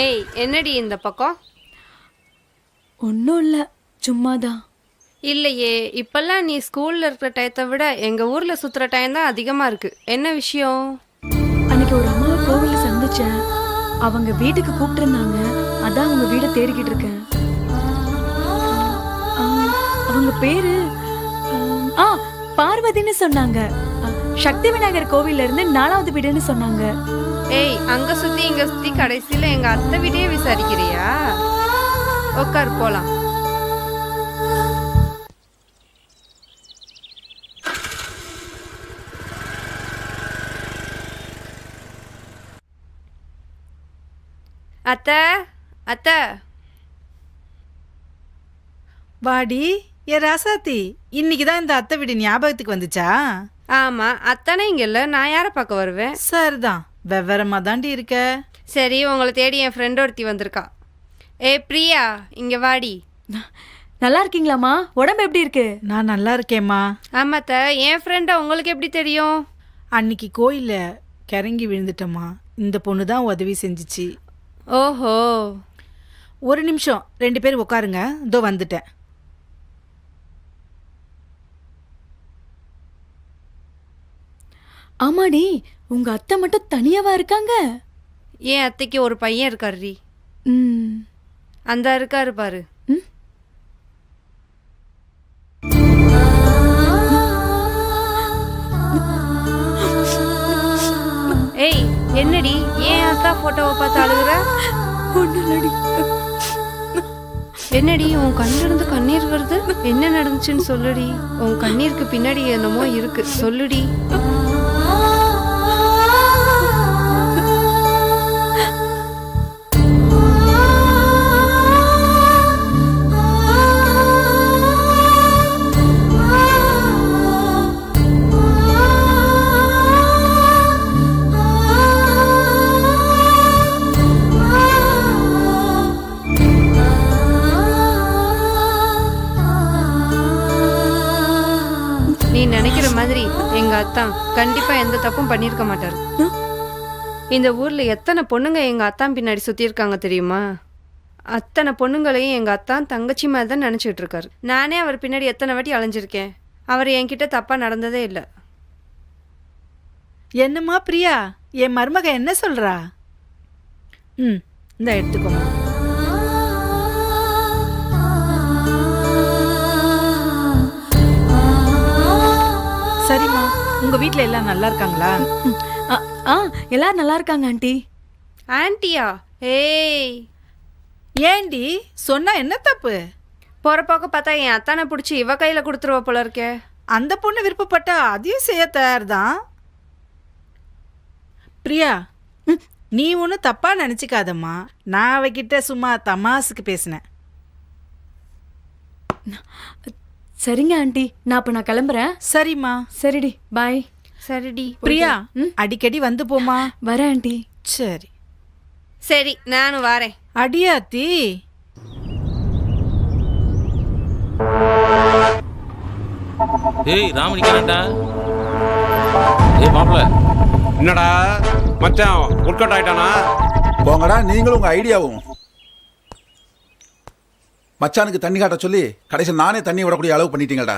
ஏய், என்னடி இந்த பக்கம்? ஒன்றும் இல்லை, சும்மாதான். இல்லையே, இப்பெல்லாம் நீ ஸ்கூல்ல இருக்கிற டயத்தை விட எங்க ஊர்ல சுத்துற டைம் தான் அதிகமா இருக்கு. என்ன விஷயம்? அன்னைக்கு ஒரு அம்மாவை கோவில்ல சந்திச்சேன். அவங்க வீட்டுக்கு கூப்பிட்டுருந்தாங்க, அதான் அவங்க வீடை தேடிக்கிட்டு இருக்கேன். அவங்க பேரு பார்வதின்னு சொன்னாங்க. சக்தி விநாயகர் கோவில்ல இருந்து 4வது வீடுன்னு சொன்னாங்க. ஏய், அங்க சுத்தி இங்க சுத்தி கடைசியில எங்க அத்தை வீட்டையே விசாரிக்கிறியா? உட்கார், போலாம். அத்தை, அத்தை. வாடி ஏ ராசாத்தி, இன்னைக்கு தான் இந்த அத்தை வீடு ஞாபகத்துக்கு வந்துச்சா? ஆமா, அத்தானே இங்க இல்ல, நான் யாரை பார்க்க வருவேன்? சரிதான், வெவ்வேறமா தாண்டி இருக்க. சரி, உங்களை தேடி என் ஃப்ரெண்ட் ஒருத்தி வந்திருக்கா. ஏ பிரியா இங்க வாடி. நல்லா இருக்கீங்களாம்மா? உடம்பு எப்படி இருக்கு? நான் நல்லா இருக்கேம்மா. ஆமாத்த, என் ஃப்ரெண்டை உங்களுக்கு எப்படி தெரியும்? அன்னைக்கு கோயிலில் கிறங்கி விழுந்துட்டம்மா. இந்த பொண்ணு தான் உதவி செஞ்சிச்சு. ஓஹோ. ஒரு நிமிஷம் 2 பேர் உட்காருங்க, இதோ வந்துட்டேன். ஆமாடி, உங்க அத்தை மட்டும் தனியாவா இருக்காங்க? என் அத்தைக்கு ஒரு பையன் இருக்காருடி. ம். அந்த இருக்காரு பாரு. ஏய் என்னடி ஏன் அத்தா போட்டோவை பார்த்து அழுகுற? என்னடி உன் கண்ணிலிருந்து கண்ணீர் வருது? என்ன நடந்துச்சுன்னு சொல்லுடி. உன் கண்ணீருக்கு பின்னாடி என்னமோ இருக்கு, சொல்லுடி. நீ நினைக்கிற மாதிரி எங்க அத்தான் கண்டிப்பா எந்த தப்பும் பண்ணிருக்க மாட்டாரு. இந்த ஊர்ல எத்தனை பொண்ணுங்க எங்க அத்தான் பின்னாடி சுத்தி இருக்காங்க தெரியுமா? அத்தனை பொண்ணுங்களையும் எங்க அத்தான் தங்கச்சி மாதிரி தான் நினைச்சிட்டு இருக்காரு. நானே அவர் பின்னாடி எத்தனை வாட்டி அலைஞ்சிருக்கேன். அவர் என்கிட்ட தப்பா நடந்ததே இல்லை. என்னம்மா பிரியா, என் மருமக என்ன சொல்றா? இந்த எடுத்துக்கோமா. சரிம்மா, உங்க வீட்ல எல்லாம் நல்லா இருக்காங்களா? எல்லாரும் நல்லா இருக்காங்க ஆண்டி. ஆண்டியா? ஏய் ஏண்டி சொன்னா என்ன தப்பு? போறப்போக்க பார்த்தா என் அத்தானை பிடிச்சி இவ கையில கொடுத்துருவ போல இருக்கே. அந்த பொண்ணு விருப்பப்பட்டா அதையும் செய்ய தயார் தான். பிரியா, நீ ஒன்றும் தப்பா நினச்சிக்காதம்மா. நான் அவகிட்ட சும்மா தமாசுக்கு பேசினேன். சரிங்க ஆண்டி, நான் கிளம்புறேன். சரிம்மா. சரிடி, பாய். சரிடி பிரியா, அடிக்கடி வந்து போமா. வரேன் ஆண்டி. சரி சரி, நானும் வரேன். அடியாத்தி. ஏய் ராமனிக்காரன்டா. ஏய் மாப்பிள்ள. என்னடா மச்சான் ஒர்க் அவுட் ஆயிட்டானா? போங்கடா நீங்களும் உங்க ஐடியாவும். மச்சானுக்கு தண்ணி காட்ட சொல்லி கடைசியில் நானே தண்ணி விடக்கூடிய அளவு பண்ணிட்டீங்கடா.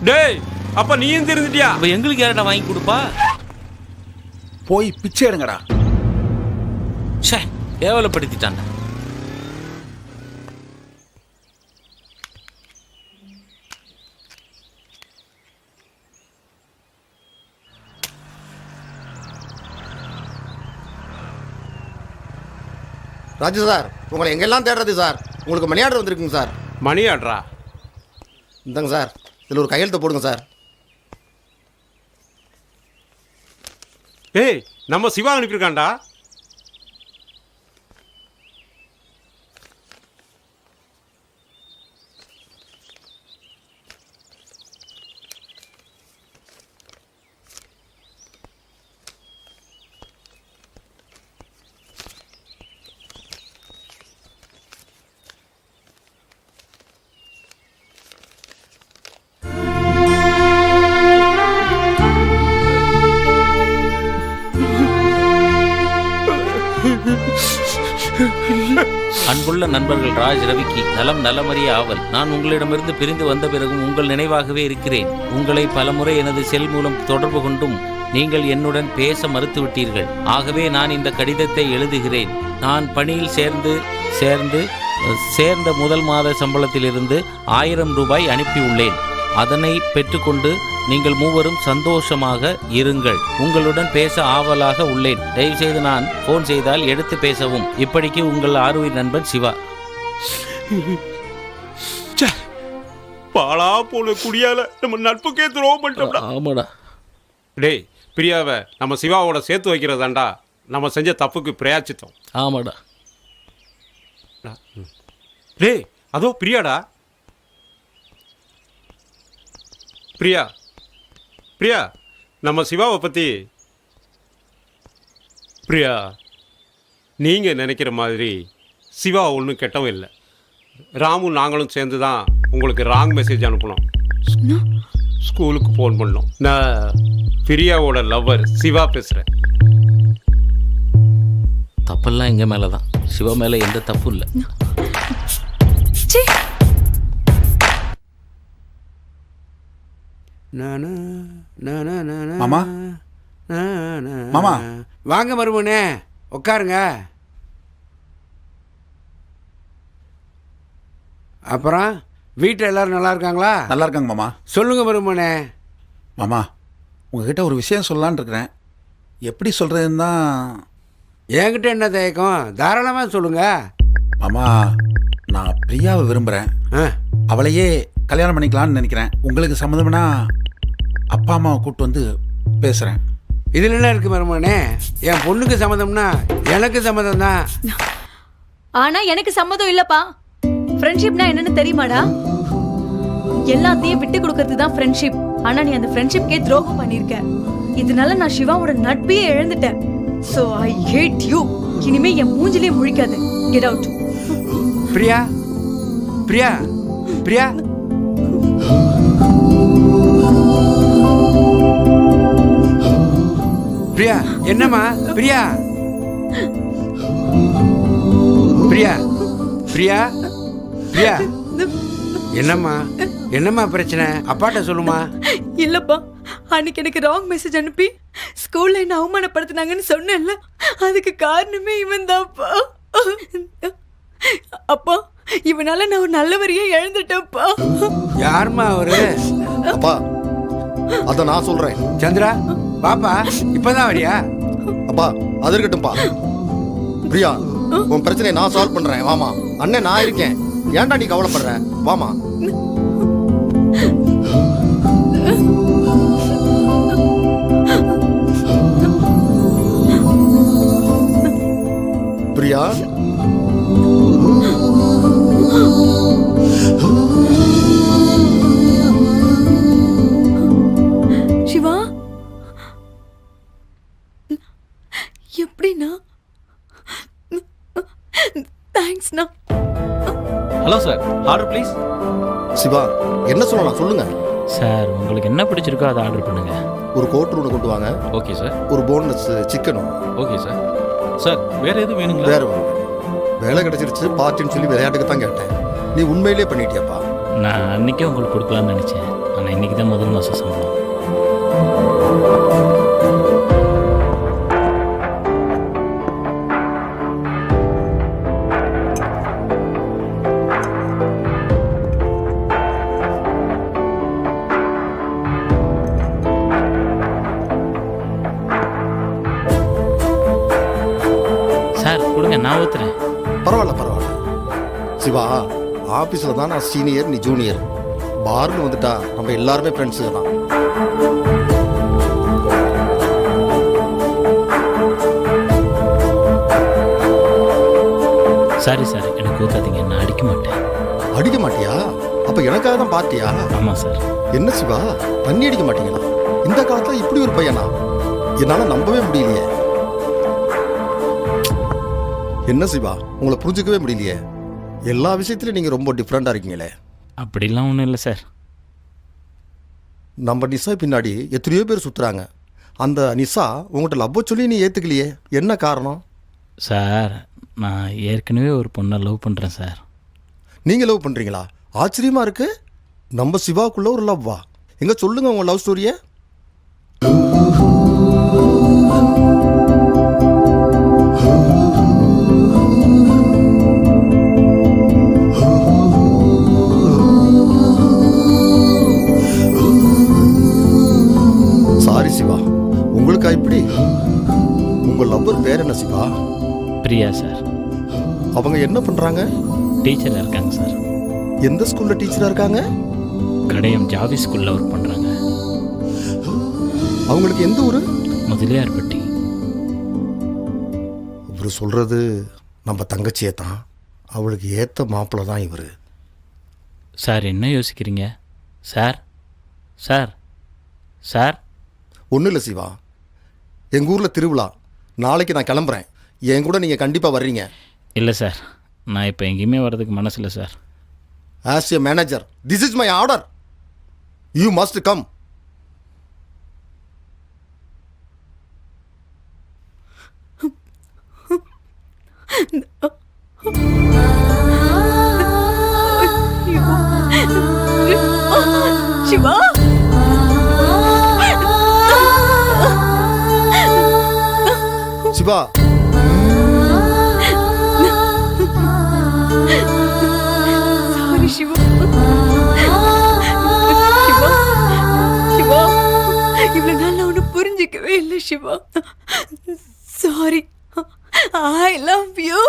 டேய் அப்ப நீயும் தெரிஞ்சிட்டியா? அப்ப எங்களுக்கு யாரடா வாங்கி கொடுப்பா? போய் பிச்சை எடுங்கடா. ச்சே, கேவலப்படுத்திட்டான்டா. ராஜு சார், உங்களை எங்கெல்லாம் தேடுறது சார்? உங்களுக்கு மணி ஆர்டர் வந்திருக்குங்க சார். மணி ஆர்டரா? இந்தாங்க சார், இதில் ஒரு கையெழுத்து போடுங்க சார். ஏய் நம்ம சிவா அனுப்பியிருக்கான்டா. அன்புள்ள நண்பர்கள் ராஜ் ரவிக்கு நலம் நலமறிய ஆவல். நான் உங்களிடமிருந்து பிரிந்து வந்த பிறகும் உங்கள் நினைவாகவே இருக்கிறேன். உங்களை பலமுறை எனது செல் மூலம் தொடர்பு கொண்டும் நீங்கள் என்னுடன் பேச மறுத்துவிட்டீர்கள். ஆகவே நான் இந்த கடிதத்தை எழுதுகிறேன். நான் பணியில் சேர்ந்த முதல் மாத சம்பளத்திலிருந்து 1000 ரூபாய் அனுப்பியுள்ளேன். அதனை பெற்றுக்கொண்டு நீங்கள் மூவரும் சந்தோஷமாக இருங்கள். உங்களுடன் பேச ஆவலாக உள்ளேன். தயவுசெய்து நான் போன் செய்தால் எடுத்து பேசவும். இப்படிக்கு உங்கள் ஆர்வீர் நண்பன் சிவா. பாலா போல குடியால நம்ம நட்புக்கே துரோகம் பண்ணிட்டோம்டா. ஆமாடா. டேய் பிரியாவை நம்ம சிவாவோட சேர்த்து வைக்கிறதாண்டா நம்ம செஞ்ச தப்புக்கு பிரயாச்சித்தம். ஆமாடா. டேய் அதோ பிரியாடா. பிரியா, நம்ம சிவாவை பற்றி பிரியா, நீங்கள் நினைக்கிற மாதிரி சிவா ஒன்றும் கெட்டவன் இல்லை. ராமு நாங்களும் சேர்ந்து தான் உங்களுக்கு ராங் மெசேஜ் அனுப்பினோம். ஸ்கூலுக்கு ஃபோன் பண்ணோம். நான் பிரியாவோட லவ்வர் சிவா பேசுகிறேன். தப்பெல்லாம் எங்கள் மேலே தான், சிவா மேலே எந்த தப்பும் இல்லை. மாமா மாமா வாங்க மருமனே, உட்காருங்க. அப்புறம் வீட்டில் எல்லாரும் நல்லா இருக்காங்களா? நல்லா இருக்காங்க மாமா. சொல்லுங்க மருமனே. மாமா, உங்ககிட்ட ஒரு விஷயம் சொல்லலான்னு இருக்கிறேன். எப்படி சொல்கிறதுன்னு தான். என்கிட்ட என்ன தயக்கம், தாராளமாக சொல்லுங்க. மாமா, நான் பிரியாவை விரும்புகிறேன். அவளையே கல்யாணம் பண்ணிக்கலான்னு நினைக்கிறேன். உங்களுக்கு சம்மதம்னா அப்பா அம்மாவை கூப்பிட்டு வந்து பேசுகிறேன். இதில் என்ன இருக்கு மருமனே? என் பொண்ணுக்கு சம்மதம்னா எனக்கு சம்மதம் தான். ஆனா எனக்கு சம்மதம் இல்லப்பா. ஃப்ரெண்ட்ஷிப்னா என்னன்னு தெரியுமாடா? எல்லாத்தையும் விட்டு கொடுக்கறது தான் ஃப்ரெண்ட்ஷிப். ஆனா நீ அந்த ஃப்ரெண்ட்ஷிப்கே துரோகம் பண்ணிருக்க. இதனால நான் சிவாவோட நட்பையே இழந்துட்டேன். So I hate you. இனிமே என் மூஞ்சிலே முழிக்காத. Get out. பிரியா, பிரியா, பிரியா. பிரியா, என்னம்மா? பிரியா, பிரியா, பிரியா, பிரியா, என்னம்மா? என்னம்மா பிரச்சனை? அப்பாட்ட சொல்லுமா. இல்லப்பா, அன்னைக்கு எனக்கு ராங் மெசேஜ் அனுப்பி ஸ்கூல்ல என்ன அவமானப்படுத்தினாங்கன்னு சொன்னேன்ல, அதுக்கு காரணமே இவன் தான்ப்பா. அப்பா, இவனால நான் ஒரு நல்லவரையே இழந்துட்டேன்ப்பா. யாருமா அவரு? அப்பா, அத நான் சொல்றேன். சந்திரா, பாப்பா, இப்பதான் வரியா? அப்பா, அது இருக்கட்டும்பா. பிரியா, உன் பிரச்சனையை நான் சால்வ் பண்றேன். வாமா. அண்ணன் நான் இருக்கேன். ஏன்டா நீ கவலைப்படுற? வாமா. பிரியா, சிவா, எப்படின்னா? தேங்க்ஸ்ண்ணா. Hello sir, order please. Shiva, என்ன சொல்லலாம் சொல்லுங்க. சார், உங்களுக்கு என்ன பிடிச்சிருக்கோ அதை ஆர்டர் பண்ணுங்க. ஒரு கோட் ஒன்று கொண்டு வாங்க. Okay sir. ஒரு போன்லெஸ் சிக்கனும். Okay sir. சார், வேற எதுவும் வேணுங்களா? வேற வேலை கிடைச்சிருச்சு பார்ட்டின்னு சொல்லி விளையாட்டுக்கு தான் கேட்டேன். நீ உண்மையிலே பண்ணிட்டியாப்பா? நான் அன்றைக்கே உங்களுக்கு கொடுக்கலான்னு நினச்சேன். ஆனால் இன்றைக்கி தான் முதல் மாதம் சம்பளம். சார் கொடுங்க, நான் ஊற்றுறேன். பரவாயில்ல பரவாயில்ல. சிவா, ஆஃபீஸில் தான் நான் சீனியர், நீ ஜூனியர். பார்னு வந்துட்டா நம்ம எல்லாருமே ஃப்ரெண்ட்ஸுங்க தான். சாரி சார், எனக்கு ஊற்றாதீங்க. நான் அடிக்க மாட்டேன். அடிக்க மாட்டியா? அப்போ எனக்காக தான் பார்த்தியா? ஆமாம் சார். என்ன சிவா, தண்ணி அடிக்க மாட்டீங்களா? இந்த காலத்தில் இப்படி ஒரு பையனா? என்னால் நம்பவே முடியலையே. என்ன சிவா, உங்களை புரிஞ்சுக்கவே முடியலையே. எல்லா விஷயத்துலையும் நீங்கள் ரொம்ப டிஃப்ரெண்ட்டாக இருக்கீங்களே. அப்படிலாம் ஒன்றும் இல்லை சார். நம்ம நிசா பின்னாடி எத்தனையோ பேர் சுற்றுறாங்க. அந்த நிசா உங்கள்கிட்ட லவ்வை சொல்லி நீ ஏற்றுக்கலையே, என்ன காரணம்? சார், நான் ஏற்கனவே ஒரு பொண்ணை லவ் பண்ணுறேன் சார். நீங்கள் லவ் பண்ணுறீங்களா? ஆச்சரியமாக இருக்கு. நம்ம சிவாக்குள்ள ஒரு லவ்வா? எங்கே சொல்லுங்க உங்கள் லவ் ஸ்டோரியை. சாரி சிவா, உங்களுக்கா இப்படி? உங்கள் லவ்வர் பேர் என்ன சிவா? பிரியா சார். அவங்க என்ன பண்ணுறாங்க? டீச்சராக இருக்காங்க சார். எந்த ஸ்கூலில் டீச்சராக இருக்காங்க? கடையம் ஜாவி ஸ்கூலில் ஒர்க் பண்ணுறாங்க. அவங்களுக்கு எந்த ஊர்? முதலியார்பட்டி. இவர் சொல்கிறது நம்ம தங்கச்சியே தான். அவளுக்கு ஏற்ற மாப்பிள்ளை தான் இவர். சார், என்ன யோசிக்கிறீங்க? Sir, sir, sir. ஒன்றும் இல்லை சிவா, எங்கள் ஊரில் திருவிழா. நாளைக்கு நான் கிளம்புறேன், என் கூட நீங்கள் கண்டிப்பாக வர்றீங்க. இல்லை சார், நான் இப்போ எங்கேயுமே வர்றதுக்கு மனசு இல்லை sir. As a manager, this is my order. You must come. Siva, Siva, sorry Siva. Siva, Siva, இவ்வளவு நாள் நான் ஒன்னும் புரிஞ்சிக்கவே இல்லை Siva. Sorry. I love you.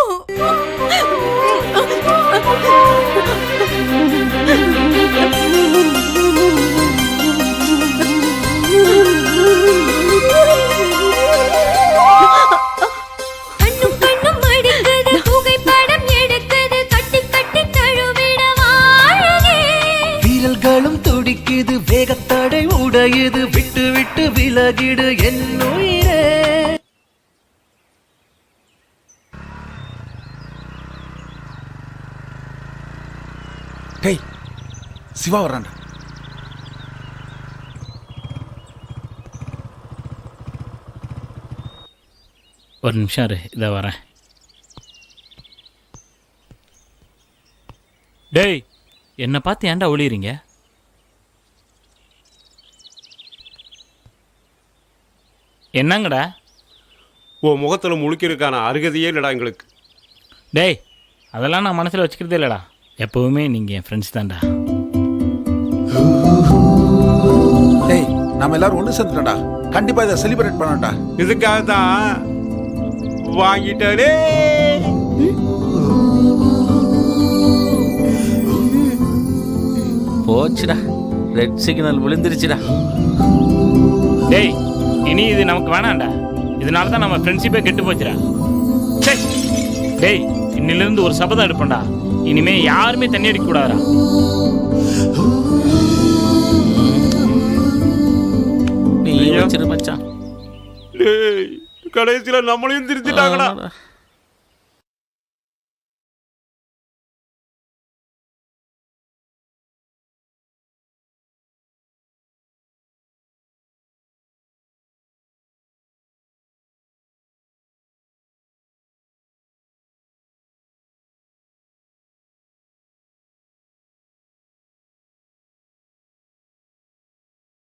வீரல்களும் துடிக்குது, வேகத்தடை உடையுது, விட்டு விட்டு விலகிடு என் உயிரே. டேய், சிவா வர்றான்டா. ஒரு நிமிஷம் இரு, இதை வரேன். டேய், என்னை பார்த்து ஏன்டா ஒளியறீங்க? என்னங்கடா? உன் முகத்தில் முழிக்கிறதுக்கான அருகதையே இல்லைடா எங்களுக்கு. டேய், அதெல்லாம் நான் மனசில் வச்சுக்கிறதே இல்லைடா. எப்போவுமே நீங்கள் என் ஃப்ரெண்ட்ஸ் தான்டா. டேய், நம்ம எல்லாரும் ஒன்று சேர்ந்துட்டோம்டா. கண்டிப்பாக இதை செலிப்ரேட் பண்ணோம்டா. இதுக்காக தான் வாங்கிட்டானே. போச்சுடா, ரெட் சிக்னல் விழுந்துருச்சுடா. டேய், இனி இது நமக்கு வேணாம்டா. இதனால தான் நம்ம ஃப்ரெண்ட்ஷிப்பே கெட்டு போச்சுடா. டேய், இன்னிலிருந்து ஒரு சபதம் எடுப்பேன்டா. இனிமே யாருமே தண்ணி அடிக்க கூடாதா? நீ வச்சிரு மச்சான். டேய், கடைசியில் நம்மளையும் திருத்திட்டாங்கடா.